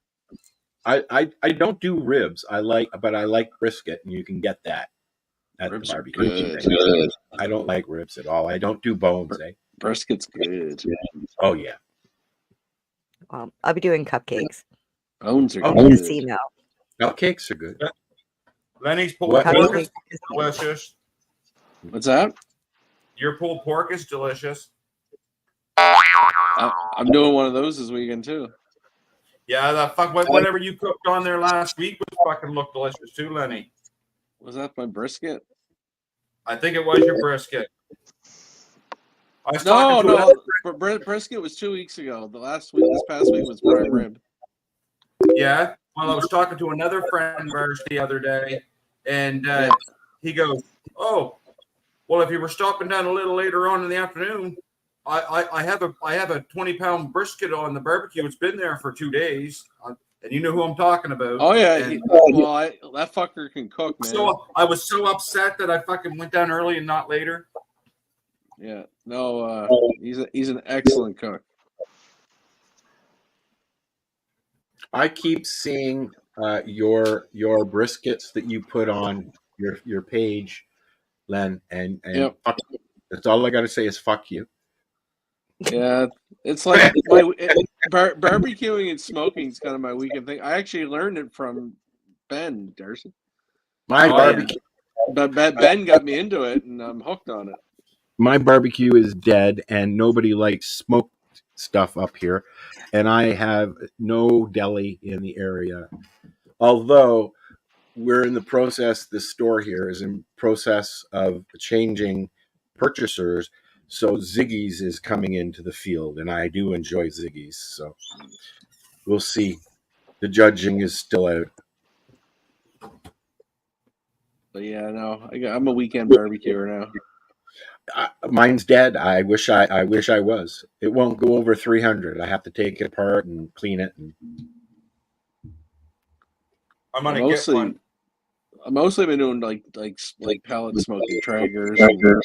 I don't do ribs. I like brisket, and you can get that at Ribs the are barbecue. good. I don't like ribs at all. I don't do bones. Brisket's good. Oh yeah. I'll be doing cupcakes. Bones are I'm good. gonna see now. Cupcakes are good. Lenny's pulled What? pork is delicious. What's that? Your pulled pork is delicious. I'm doing one of those this weekend too. Yeah, whatever you cooked on there last week was fucking looked delicious too, Lenny. Was that my brisket? I think it was your brisket. I was No, talking to no. another Brisket was 2 weeks ago. This past week was prime rib. Yeah. Well, I was talking to another friend of ours the other day, and he goes, "Oh, well, if you were stopping down a little later on in the afternoon, I have a 20-pound brisket on the barbecue. It's been there for 2 days, and you know who I'm talking about." Oh yeah. And That fucker can cook, man. so I was so upset that I fucking went down early and not later. Yeah. No. He's an excellent cook. I keep seeing your briskets that you put on your page, Len, and Yep. fuck you. That's all I got to say is fuck you. Yeah, it's like barbecuing and smoking is kind of my weekend thing. I actually learned it from Ben, Darcy. My barbecue. But Ben got me into it, and I'm hooked on it. My barbecue is dead, and nobody likes smoked stuff up here, and I have no deli in the area. Although we're in the process, the store here is in process of changing purchasers, so Ziggy's is coming into the field, and I do enjoy Ziggy's. So we'll see. The judging is still out. But yeah, no, I'm a weekend barbecuer now. Mine's dead. I wish I was. It won't go over 300. I have to take it apart and clean it. I'm gonna get one. I've mostly been doing like pellet smoking Traegers and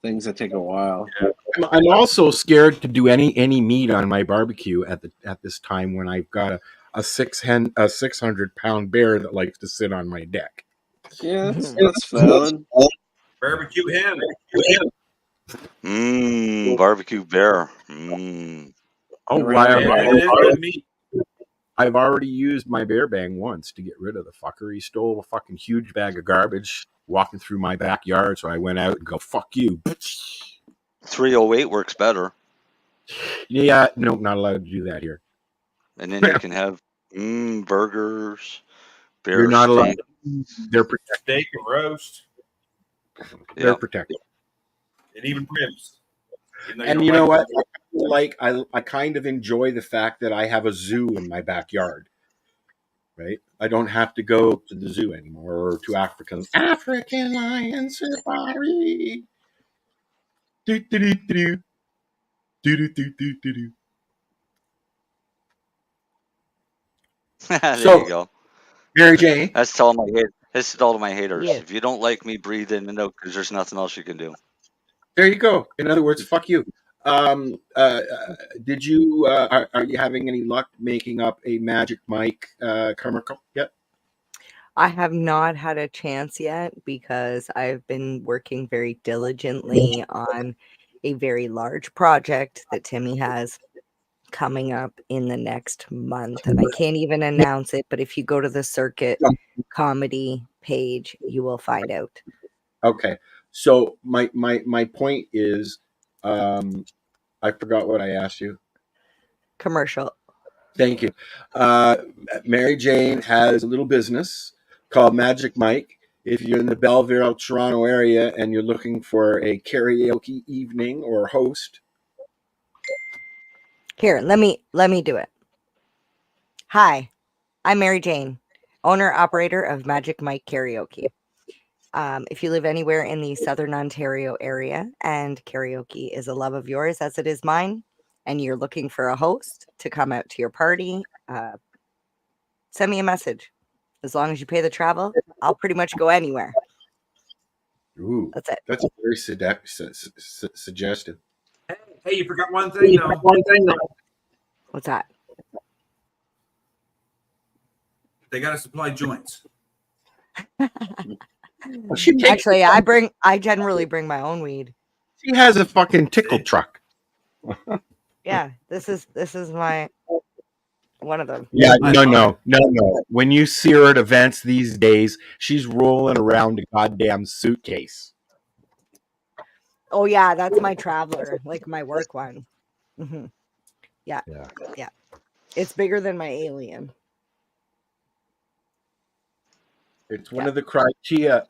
things that take a while. I'm also scared to do any meat on my barbecue at this time when I've got a 600-pound bear that likes to sit on my deck. Yeah, that's valid. Barbecue hen. Barbecue bear. Oh, wow. I've already used my bear bang once to get rid of the fucker. He stole a fucking huge bag of garbage walking through my backyard, so I went out and go, fuck you. 308 works better. Yeah, no, not allowed to do that here. And then you can have burgers, bear You're not allowed. steak. They're protected. Steak and roast. They're protected. And even ribs. And you know what? I kind of enjoy the fact that I have a zoo in my backyard. Right? I don't have to go to the zoo anymore or to African lion safari. Do do do do do do do do do. There So, you go. Mary Jane. That's to all my haters. That's to all my haters. Yeah. If you don't like me, breathe in and out because there's nothing else you can do. There you go. In other words, fuck you. Did you are you having any luck making up a Magic Mike commercial yet? I have not had a chance yet because I've been working very diligently on a very large project that Timmy has coming up in the next month. And I can't even announce it, but if you go to the Circuit Comedy page, you will find out. Okay. So my point is, I forgot what I asked you. Commercial. Thank you. Mary Jane has a little business called Magic Mike. If you're in the Belleville, Toronto area and you're looking for a karaoke evening or host. Here, let me do it. Hi, I'm Mary Jane, owner-operator of Magic Mike Karaoke. If you live anywhere in the Southern Ontario area and karaoke is a love of yours as it is mine, and you're looking for a host to come out to your party, send me a message. As long as you pay the travel, I'll pretty much go anywhere. Ooh, that's it. That's very suggestive. Hey, you forgot one thing though. What's that? They got to supply joints. Actually, I generally bring my own weed. She has a fucking tickle truck. Yeah, this is my one of them. Yeah, no. When you see her at events these days, she's rolling around a goddamn suitcase. Oh yeah, that's my traveler, like my work one. Mm-hmm. Yeah. It's bigger than my alien. It's one of the criteria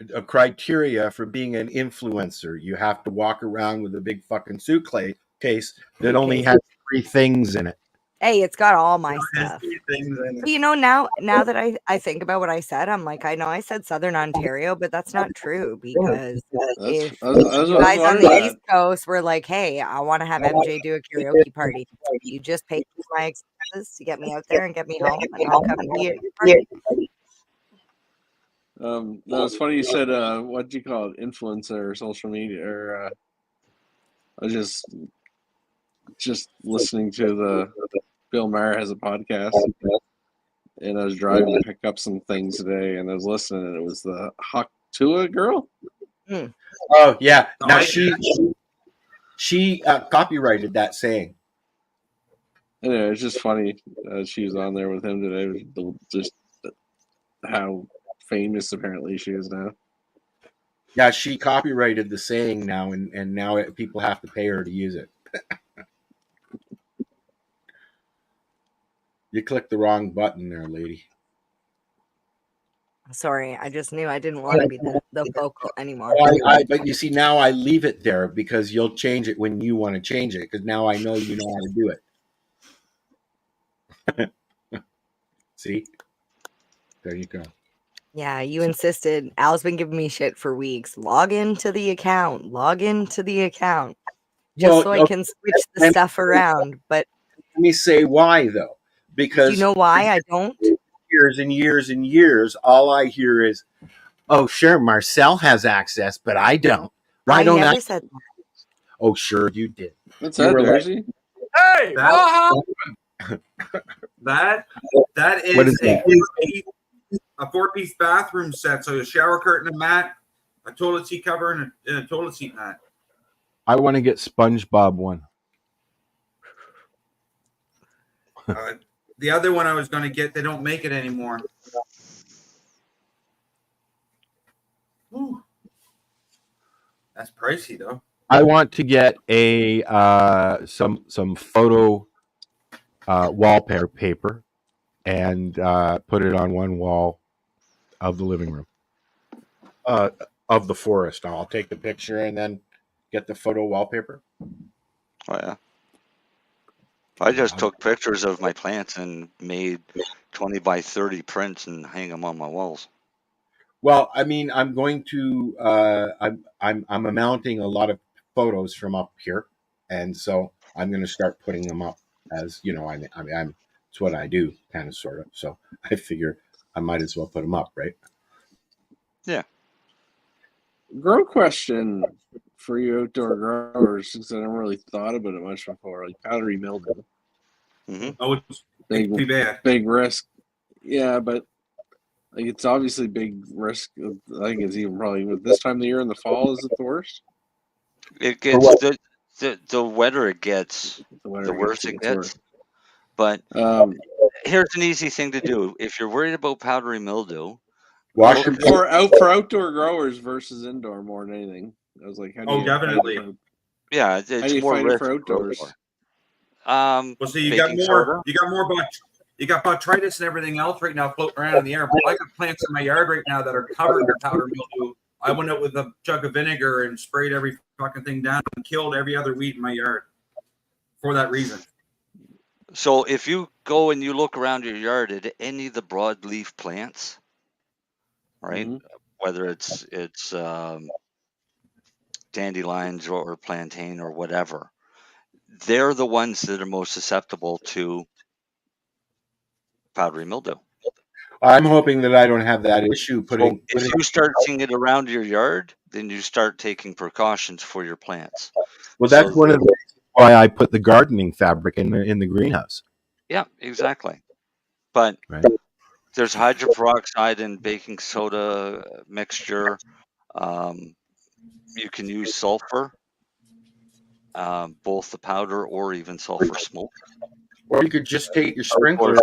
for being an influencer. You have to walk around with a big fucking suitcase that only has 3 things in it. Hey, it's got all my stuff. You know, now that I think about what I said, I'm like, I know I said Southern Ontario, but that's not true, because if you guys on the East Coast were like, hey, I want to have MJ do a karaoke party, you just pay for my expenses to get me out there and get me home, and I'll come to your party. That was funny you said, what do you call it, influencer or social media, or I was just listening to the Bill Maher has a podcast, and I was driving to pick up some things today, and I was listening, and it was the Haktua girl. Oh yeah, now she copyrighted that saying. Anyway, it's just funny. She was on there with him today. Just how famous apparently she is now. Yeah, she copyrighted the saying now, and now people have to pay her to use it. You clicked the wrong button there, lady. Sorry, I just knew I didn't want to be the vocal anymore. But you see, now I leave it there because you'll change it when you want to change it, because now I know you know how to do it. See? There you go. Yeah, you insisted. Al's been giving me shit for weeks. Log into the account. Just so I can switch the stuff around. But let me say why, though. Because do you know why I don't? Years and years and years, all I hear is, "Oh, sure, Marcel has access, but I don't. Why don't I?" Never said that. Oh, sure, you did. What's that, Darcy? Hey, that What is is that? a 4-piece bathroom set. So a shower curtain, a mat, a toilet seat cover, and a toilet seat mat. I want to get SpongeBob one. The other one I was going to get, they don't make it anymore. Ooh. That's pricey, though. I want to get a some photo wallpaper and put it on one wall of the living room of the forest. I'll take the picture and then get the photo wallpaper. Oh yeah. I just took pictures of my plants and made 20 by 30 prints and hang them on my walls. Well, I mean, I'm going to I'm mounting a lot of photos from up here, and so I'm going to start putting them up as, you know, I'm it's what I do, kind of, sort of. So I figure I might as well put them up, right? Yeah. Grow question for you outdoor growers, since I never really thought about it much before, like powdery mildew. Mm-hmm. Oh, it's too bad. Big risk. Yeah, but like it's obviously big risk. I think it's even probably with this time of the year in the fall, is it the worst? It gets the wetter it gets, the worse it gets. But here's an easy thing to do. If you're worried about powdery mildew, for outdoor growers versus indoor more than anything. I was like, definitely. Yeah, it's more risk for outdoors. Well, see, you got botrytis and everything else right now floating around in the air. I got plants in my yard right now that are covered with powdery mildew. I went out with a jug of vinegar and sprayed every fucking thing down and killed every other weed in my yard for that reason. So if you go and you look around your yard at any of the broadleaf plants, right? Mhm. Whether it's dandelions or plantain or whatever, they're the ones that are most susceptible to powdery mildew. I'm hoping that I don't have that issue. So if you start seeing it around your yard, then you start taking precautions for your plants. Well, that's So one of the reasons why I put the gardening fabric in the greenhouse. yeah, exactly. But Right. there's hydroperoxide and baking soda mixture. You can use sulfur, both the powder or even sulfur smoke. Or you could just take your sprinkler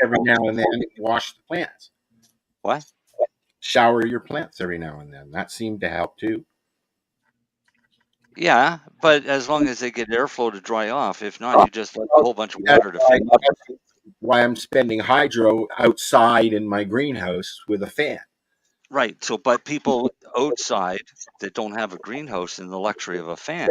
every now and then and wash the plants. What? Shower your plants every now and then. That seemed to help too. Yeah, but as long as they get airflow to dry off. If not, you just let a whole bunch of water to fill up. That's why I'm spending hydro outside in my greenhouse with a fan. Right. So, but people outside that don't have a greenhouse and the luxury of a fan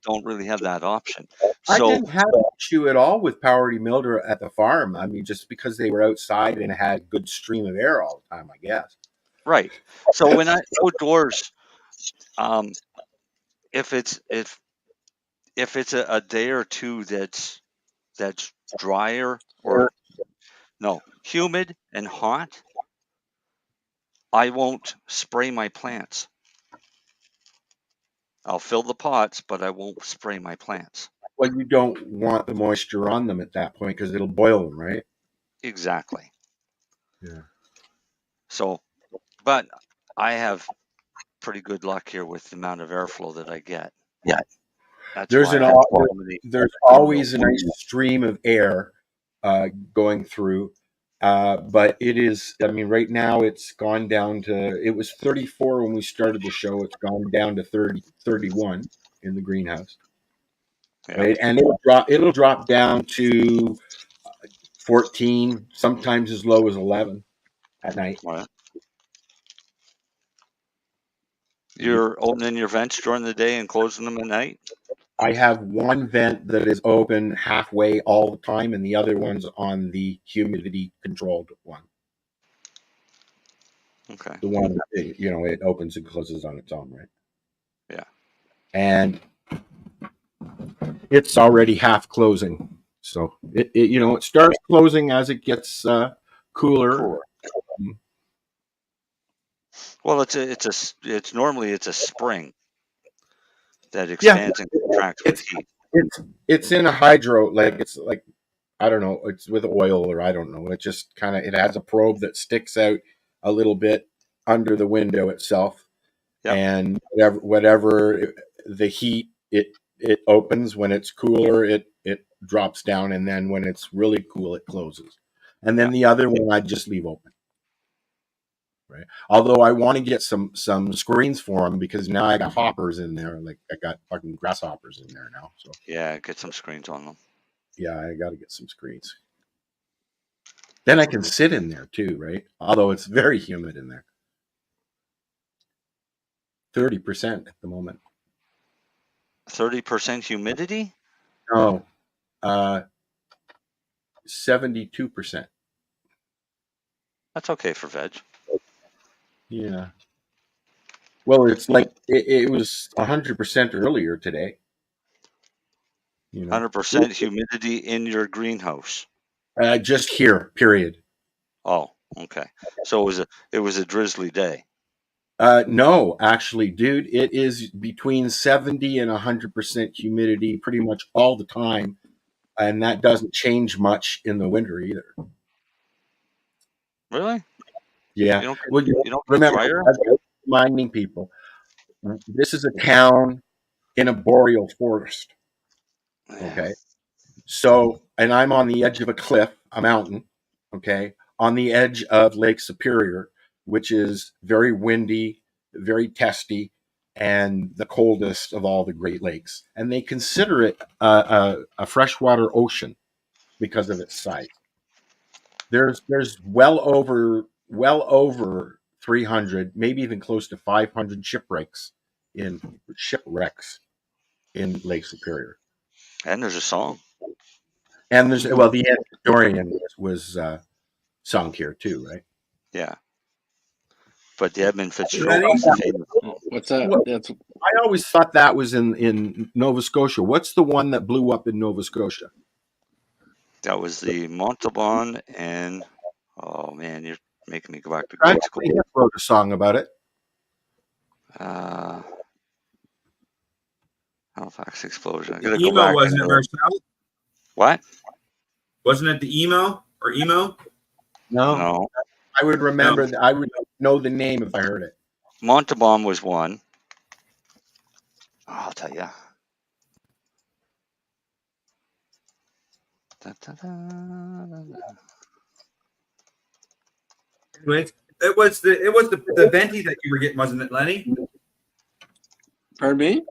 don't really have that option. I So, didn't have an issue at all with powdery mildew at the farm. I mean, just because they were outside and had a good stream of air all the time, I guess. right. So when I outdoors, if it's a day or two that's drier or no, humid and hot, I won't spray my plants. I'll fill the pots, but I won't spray my plants. Well, you don't want the moisture on them at that point because it'll boil them, right? Exactly. Yeah. So, but I have pretty good luck here with the amount of airflow that I get. Yeah. That's There's why I have so many. there's always a nice stream of air going through, but it is. I mean, right now it's gone down to. It was 34 when we started the show. It's gone down to 30, 31 in the greenhouse. Yeah. Right, and it'll drop down to 14, sometimes as low as 11 at night. Right. You're opening your vents during the day and closing them at night? I have one vent that is open halfway all the time, and the other one's on the humidity controlled one. Okay. The one that, it opens and closes on its own, right? Yeah. And it's already half closing, so it starts closing as it gets cooler. Well, it's normally a spring that expands and contracts with heat. It's in a hydro, it's like I don't know, it's with oil or I don't know. It just it has a probe that sticks out a little bit under the window itself, and whatever the heat it opens. When it's cooler, it drops down, and then when it's really cool, it closes. And then the other one I just leave open. Right. Although I want to get some screens for them because now I got hoppers in there. Like I got fucking grasshoppers in there now. So yeah, get some screens on them. Yeah, I got to get some screens. Then I can sit in there too, right? Although it's very humid in there. 30% at the moment. 30% humidity? No, 72%. That's okay for veg. Yeah. Well, it's like it was 100% earlier today. 100% humidity in your greenhouse. Just here, period. Oh, okay. So it was a drizzly day. No, actually, dude, it is between 70 and 100% humidity pretty much all the time, and that doesn't change much in the winter either. Really? Yeah. You Well, don't remember, drier? I'm reminding people, this is a town in a boreal forest. Okay. So, and I'm on the edge of a cliff, a mountain, okay, on the edge of Lake Superior, which is very windy, very testy, and the coldest of all the Great Lakes. And they consider it a freshwater ocean because of its size. There's well over 300, maybe even close to 500 shipwrecks in Lake Superior. And there's a song. And there's the End of Dorian was sung here too, right? Yeah. But the Edmund Fitzgerald was the famous. What's that? I always thought that was in Nova Scotia. What's the one that blew up in Nova Scotia? That was the Montalban, and oh man, you're making me go back to grade school. He wrote a song about it. Halifax explosion. I The gotta go emo, back. wasn't it, Marcel? What? Wasn't it the emo or emo? No. I would remember. I would know the name if I heard it. Montalban was one. I'll tell you. Anyways, it was the venti that you were getting, wasn't it, Lenny? Pardon me?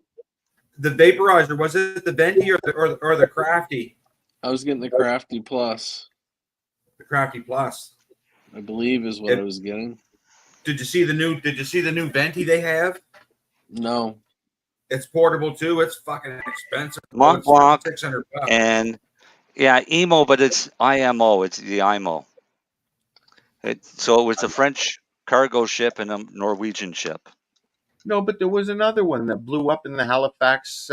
The vaporizer, was it the venti or the crafty? I was getting the Crafty Plus. The Crafty Plus, I believe, is what I was getting. Did you see the new venti they have? No. It's portable too. It's fucking expensive. Mont It's Blanc $600. and yeah, emo, but it's IMO. It's the IMO. So it was a French cargo ship and a Norwegian ship. No, but there was another one that blew up in the Halifax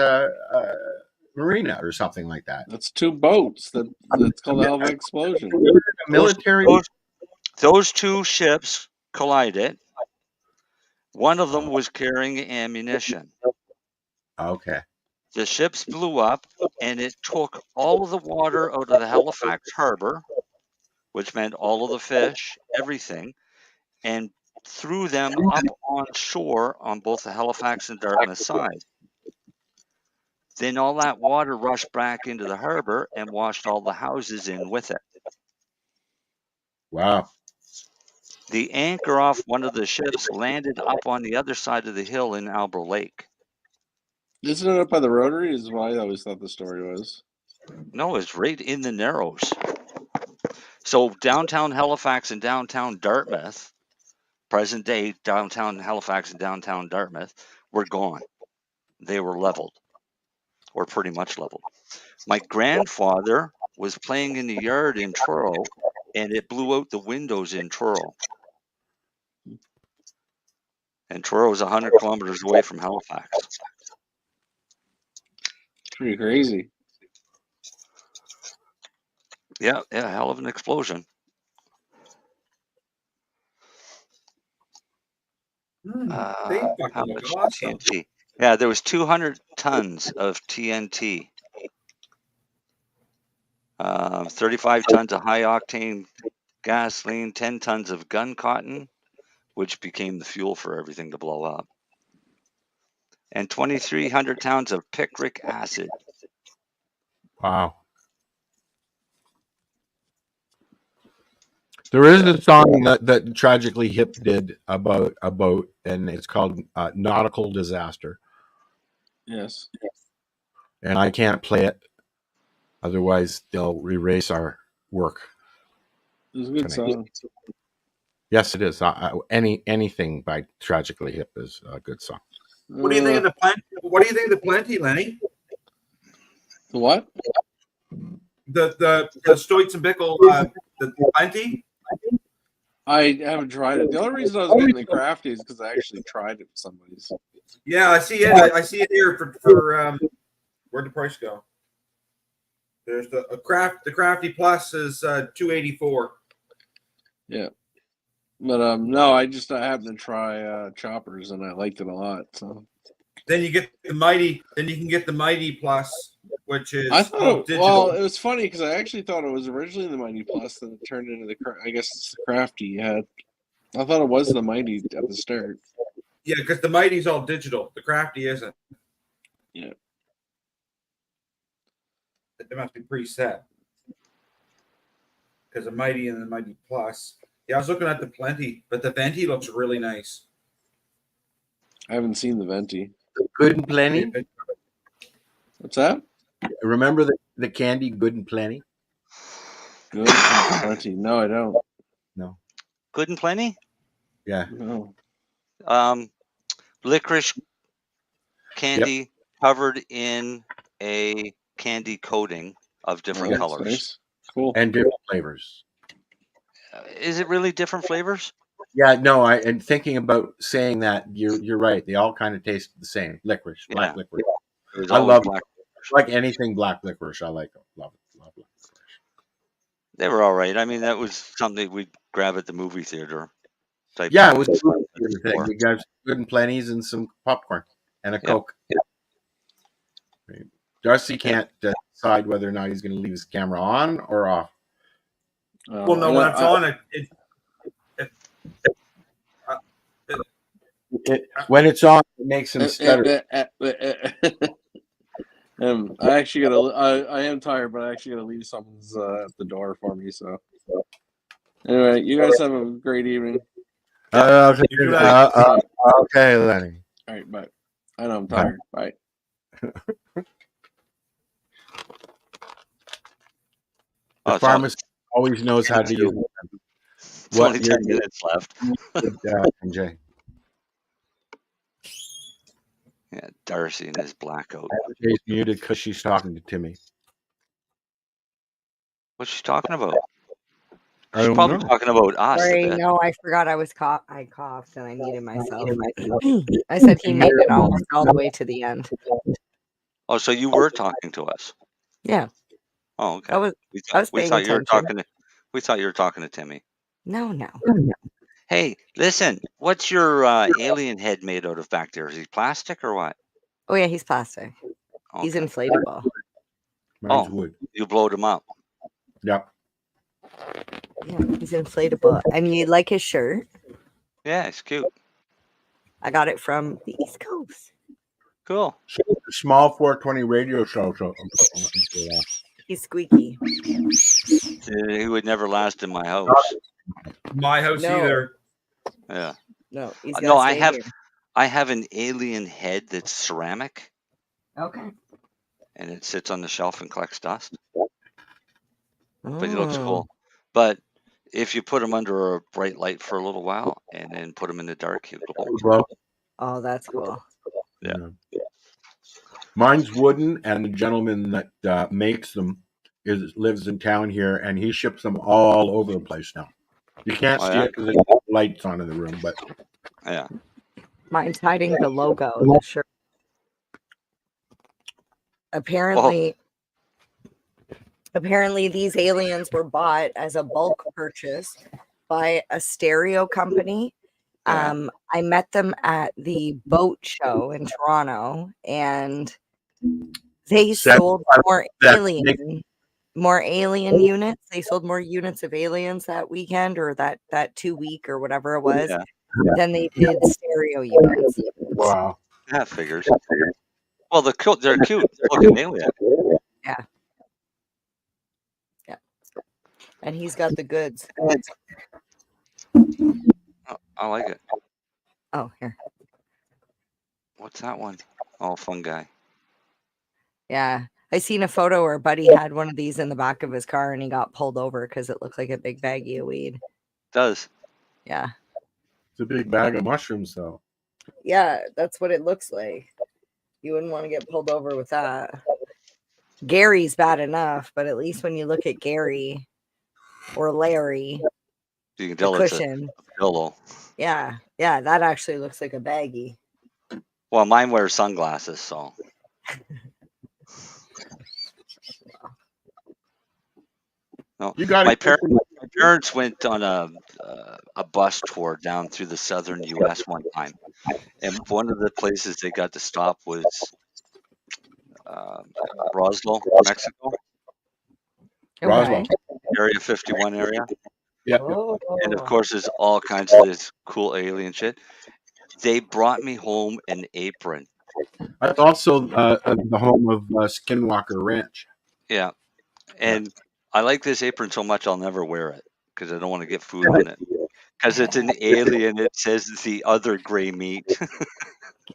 marina or something like that. That's two boats. That's called the Halifax explosion. Military. Those two ships collided. One of them was carrying ammunition. Okay. The ships blew up, and it took all of the water out of the Halifax harbor, which meant all of the fish, everything, and threw them up on shore on both the Halifax and Dartmouth side. Then all that water rushed back into the harbor and washed all the houses in with it. Wow. The anchor off one of the ships landed up on the other side of the hill in Albro Lake. Isn't it up by the Rotary? Is what I always thought the story was. No, it's right in the Narrows. So downtown Halifax and downtown Dartmouth, present day downtown Halifax and downtown Dartmouth, were gone. They were leveled, or pretty much leveled. My grandfather was playing in the yard in Truro, and it blew out the windows in Truro. And Truro is 100 kilometers away from Halifax. Pretty crazy. Yeah, hell of an explosion. How much TNT? Yeah, there was 200 tons of TNT. 35 tons of high octane gasoline, 10 tons of gun cotton, which became the fuel for everything to blow up, and 2,300 pounds of picric acid. Wow. There is a song that Tragically Hip did about a boat, and it's called Nautical Disaster. Yes. And I can't play it, otherwise they'll erase our work. It's a good song. Yes, it is. Anything by Tragically Hip is a good song. What do you think of the plenty? What do you think of the plenty, Lenny? The what? The Stoits and Bickle, the plenty. I haven't tried it. The only reason I was getting the Crafty is because I actually tried it with somebody. So. Yeah, I see it. I see it here for where'd the price go? There's the Crafty Plus is $284. Yeah, but no, I happened to try Choppers and I liked it a lot. So then you get the Mighty. Then you can get the Mighty Plus, which is I thought. digital. Well, it was funny because I actually thought it was originally the Mighty Plus, then it turned into I guess it's the Crafty you had. I thought it was the Mighty at the start. Yeah, because the Mighty's all digital. The Crafty isn't. Yeah. It must be preset. Because the Mighty and the Mighty Plus. Yeah, I was looking at the Plenty, but the Venti looks really nice. I haven't seen the Venti. Good and Plenty. What's that? Remember the candy Good and Plenty? Good and Plenty. No, I don't. No. Good and Plenty? Yeah. No. Licorice candy covered in a candy coating of different that's colors. nice. Cool. and different flavors. Is it really different flavors? Yeah, no, and thinking about saying that, you're right. They all kind of taste the same. Licorice, black Yeah. licorice. It was I always love black. like anything black licorice. I like them. Love it. They were all right. I mean, that was something we'd grab at the movie theater. Type Yeah, thing. it was a movie theater thing. Before. We got good and plenties and some popcorn and a Yep. Coke. Darcy can't decide whether or not he's going to leave his camera on or off. Well, no, when it's on, When it's on, it makes him stutter. I actually gotta. I am tired, but I actually gotta leave someone's at the door for me. So anyway, you guys have a great evening. Okay, Lenny. All right, bye. I know I'm tired. Bye. The pharmacist always knows how to use it. It's only 10 minutes left. Jay. Yeah, Darcy and his blackout. Jay's muted because she's talking to Timmy. What's she talking about? I She's don't probably know. talking about us. Sorry, no, I forgot I coughed and I muted myself. I said he made it almost all the way to the end. Oh, so you were talking to us? Yeah. Oh, okay. I was we paying thought you were attention. talking to. We thought you were talking to Timmy. No. Hey, listen. What's your alien head made out of back there? Is he plastic or what? Oh yeah, he's plastic. He's inflatable. Mine's wood. You blowed him up. Yep. Yeah, he's inflatable. And you like his shirt? Yeah, it's cute. I got it from the East Coast. Cool. Small 420 radio show. He's squeaky. He would never last in my house. My house No. either. Yeah. No, he's No, gotta I stay have. here. I have an alien head that's ceramic, Okay. and it sits on the shelf and collects dust. But he looks Oh. cool. But if you put him under a bright light for a little while and then put him in the dark, he'll glow. Oh, that's cool. Yeah. Mine's wooden, and the gentleman that makes them lives in town here, and he ships them all over the place now. You can't Oh, see yeah? it because there's lights on in the room, but Yeah. Mine's hiding the logo, the shirt. Apparently, these aliens were bought as a bulk purchase by a stereo company. Yeah. I met them at the boat show in Toronto, and they sold more alien units. They sold more units of aliens that weekend or that 2 week or whatever it was Yeah. than they did stereo units. wow. That figures. Well, they're cute. They're cute looking alien. Yeah. And he's got the goods. Oh, I like it. Oh, here. What's that one? Oh, fun guy. Yeah. I seen a photo where Buddy had one of these in the back of his car and he got pulled over because it looked like a big baggie of weed. Does. Yeah. It's a big bag of mushrooms, though. Yeah, that's what it looks like. You wouldn't want to get pulled over with that. Gary's bad enough, but at least when you look at Gary or Larry, You can the tell it's a cushion. pillow. Yeah, that actually looks like a baggie. Well, mine wears sunglasses, so. No, You got my it. parents went on a bus tour down through the southern U.S. one time, and one of the places they got to stop was Roswell, Mexico, Roswell. Okay. Area 51 area, Yeah. Oh. and of course there's all kinds of this cool alien shit. They brought me home an apron. That's also the home of Skinwalker Ranch. Yeah, and I like this apron so much I'll never wear it because I don't want to get food on it. Because it's an alien, it says the other gray meat.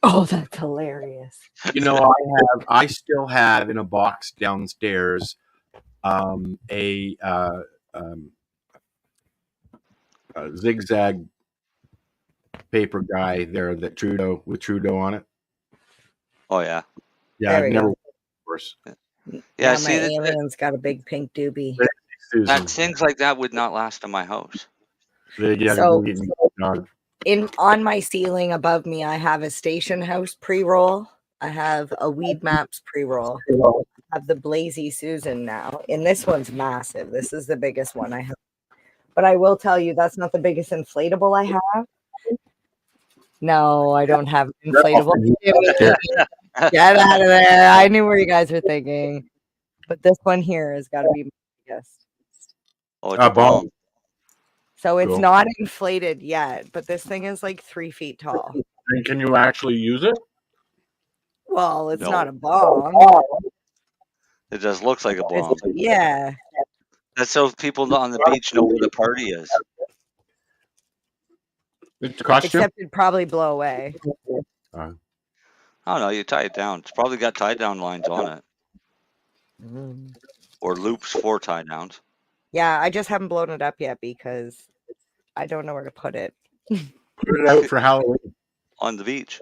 Oh, that's hilarious. You know, I still have in a box downstairs a zigzag paper guy there that Trudeau on it. Oh yeah, Yeah, There I've we never go. worn it, of course. Yeah, Now see my alien's got a big pink doobie. that things like that would not last in my house. So on my ceiling above me, I have a station house pre-roll. I have a Weed Maps pre-roll. I have the Blazy Susan now. And this one's massive. This is the biggest one I have. But I will tell you, that's not the biggest inflatable I have. No, I don't have an inflatable. Get out of there. I knew where you guys were thinking. But this one here has got to be my biggest. Oh, it's a bomb. So it's Cool. not inflated yet, but this thing is like 3 feet tall. And can you actually use it? Well, it's No. not a bomb. It just looks like a bomb. Yeah. That's so people on the beach know where the party is. It's a costume? Except it'd probably blow away. I don't know. You tie it down. It's probably got tie down lines on it, or loops for tie downs. Yeah, I just haven't blown it up yet because I don't know where to put it. Put it out for Halloween. On the beach.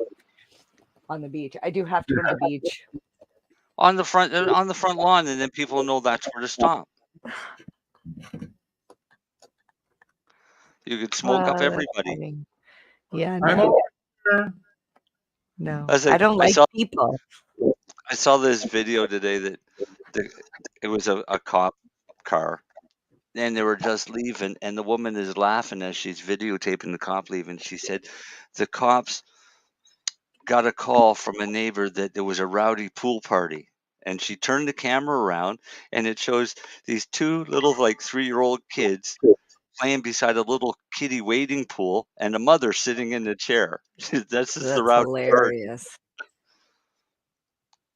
On the beach. I do have to go to the beach. On the front lawn, and then people know that's where to stop. You could smoke up that's everybody. funny. Yeah, I'm no. over. No. I said- I don't I like saw- people. I saw this video today that it was a cop car, and they were just leaving, and the woman is laughing as she's videotaping the cop leaving. She said the cops got a call from a neighbor that there was a rowdy pool party, and she turned the camera around, and it shows these two little 3-year-old kids playing beside a little kiddie wading pool and a mother sitting in the chair. This is the That's rowdy party. hilarious.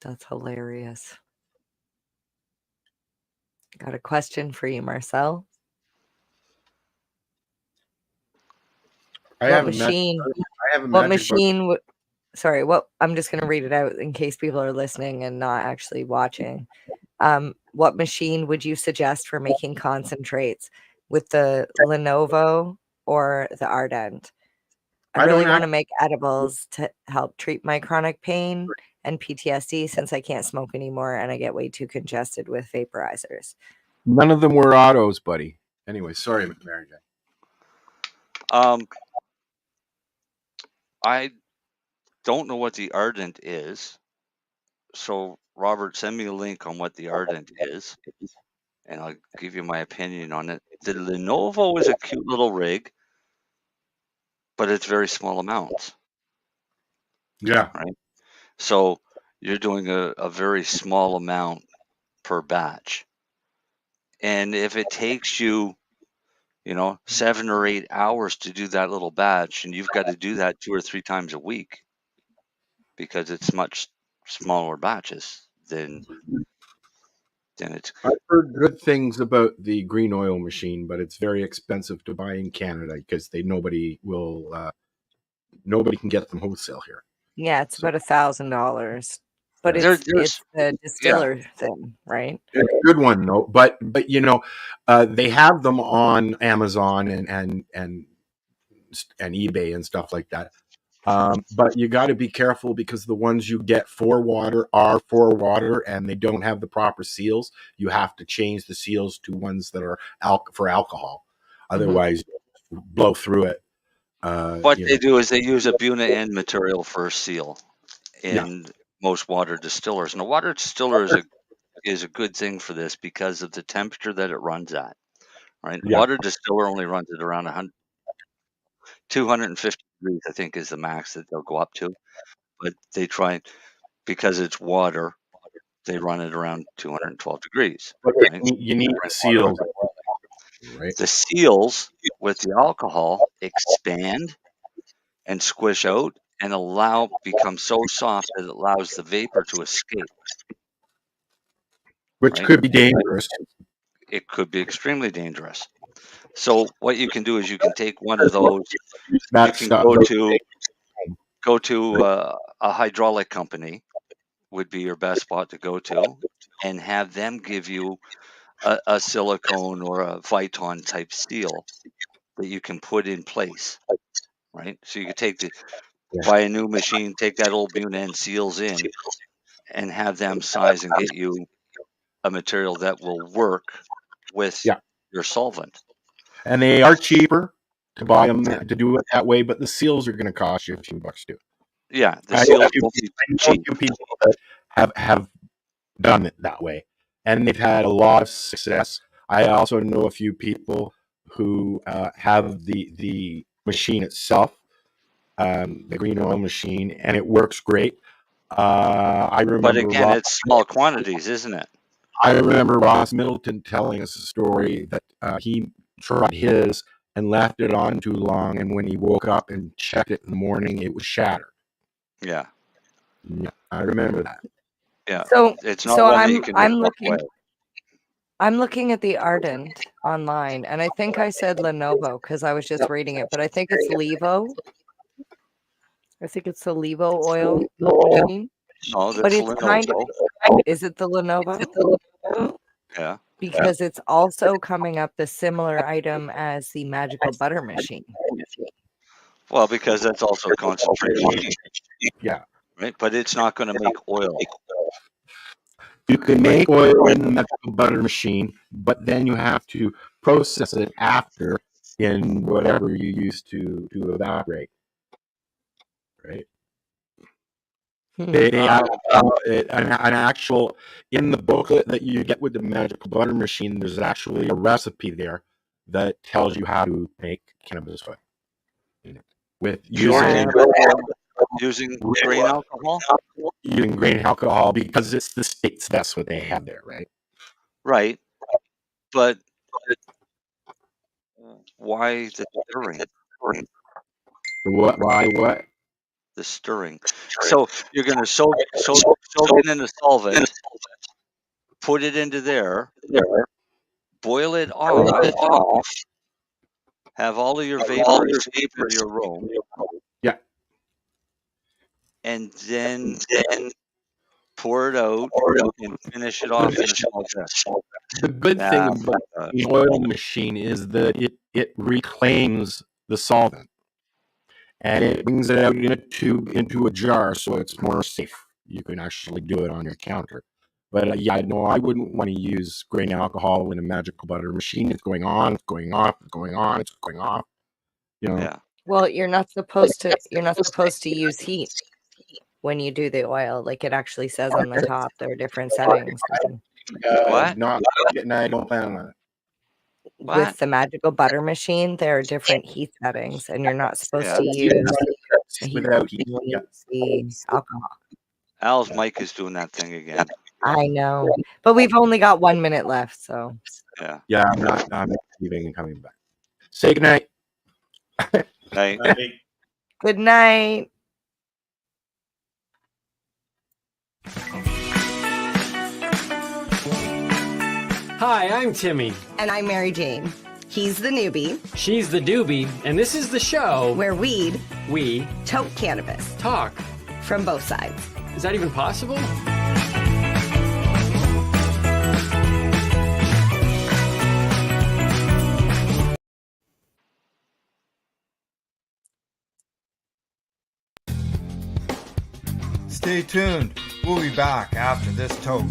That's hilarious. Got a question for you, Marcel. I What haven't met- machine? I haven't What magic book. machine? Sorry, what? I'm just gonna read it out in case people are listening and not actually watching. What machine would you suggest for making concentrates? With the Lenovo or the Ardent? I I don't really want to act- make edibles to help treat my chronic pain and PTSD since I can't smoke anymore and I get way too congested with vaporizers. None of them were autos, buddy. Anyway, sorry, Marijane. I don't know what the Ardent is, so Robert, send me a link on what the Ardent is, and I'll give you my opinion on it. The Lenovo is a cute little rig, but it's very small amounts. Yeah. Right. So you're doing a very small amount per batch. And if it takes you, 7 or 8 hours to do that little batch, and you've got to do that 2 or 3 times a week because it's much smaller batches, then it's. I've heard good things about the green oil machine, but it's very expensive to buy in Canada because nobody can get them wholesale here. Yeah, it's about $1,000. But Yeah. it's the distiller thing, right? It's a good one though, but they have them on Amazon and eBay and stuff like that. But you got to be careful because the ones you get for water are for water, and they don't have the proper seals. You have to change the seals to ones that are for alcohol, otherwise blow through it. What they do is they use a Buna N material for a seal in most water distillers. And a water distiller is a good thing for this because of the temperature that it runs at. Right, Yeah. Water distiller only runs at around 250 degrees, I think, is the max that they'll go up to. But they try, because it's water, they run it around 212 degrees. Right? You need seals, right? The seals with the alcohol expand and squish out and become so soft that it allows the vapor to escape. Which right? could be dangerous. It could be extremely dangerous. So what you can do is you can take one of those. You can go to a hydraulic company would be your best spot to go to, and have them give you a silicone or a Viton type seal that you can put in place. Right. So you could buy a new machine, take that old Buna N seals in, and have them size and get you a material that will work with your solvent. And they are cheaper to buy them to do it that way, but the seals are going to cost you a few bucks too. Yeah, the I seals know will be a cheap. few people that have done it that way, and they've had a lot of success. I also know a few people who have the machine itself, the green oil machine, and it works great. I remember, But again, it's small quantities, isn't it? I remember Ross Middleton telling us a story that he tried his and left it on too long, and when he woke up and checked it in the morning, it was shattered. Yeah. Yeah, I remember that. Yeah. So, It's not one that you can I'm just walk looking. away. I'm looking at the Ardent online, and I think I said Lenovo because I was just reading it, but I think it's Levo. I think it's the Levo oil machine. No, But that's it's kind of. Lenovo. Is it the Lenovo? Yeah. Because it's also coming up the similar item as the magical butter machine. Well, because that's also concentrated heat. Yeah. Right? But it's not going to make oil. You can make oil in the magical butter machine, but then you have to process it after in whatever you use to evaporate. Right? They have an actual, in the booklet that you get with the magical butter machine, there's actually a recipe there that tells you how to make cannabis oil. With using grain alcohol? Using grain alcohol because it's the States, that's what they have there, right? Right. But why the stirring? Why what? The stirring. So you're going to soak it in the solvent, put it into there, boil it off, have all of your vapor escape into your room. Yeah. And then pour it out and finish it off in a small vessel. The good thing about the oil machine is that it reclaims the solvent and it brings it out in a tube into a jar, so it's more safe. You can actually do it on your counter. But yeah, no, I wouldn't want to use grain alcohol in a magical butter machine. It's going on, it's going off, it's going on, it's going off. You know. Yeah. Well, you're not supposed to use heat when you do the oil. Like it actually says on the top, there are different settings. What? No, I don't plan on it. With the magical butter machine, there are different heat settings, and you're not supposed to use without heat. Alcohol. Al's mic is doing that thing again. I know, but we've only got 1 minute left, so Yeah, I'm not leaving and coming back. Say goodnight. Night. Good night. Hi, I'm Timmy. And I'm Mary Jane. He's the newbie. She's the doobie, and this is the show where we tote cannabis. Talk. From both sides. Is that even possible? Stay tuned. We'll be back after this toke.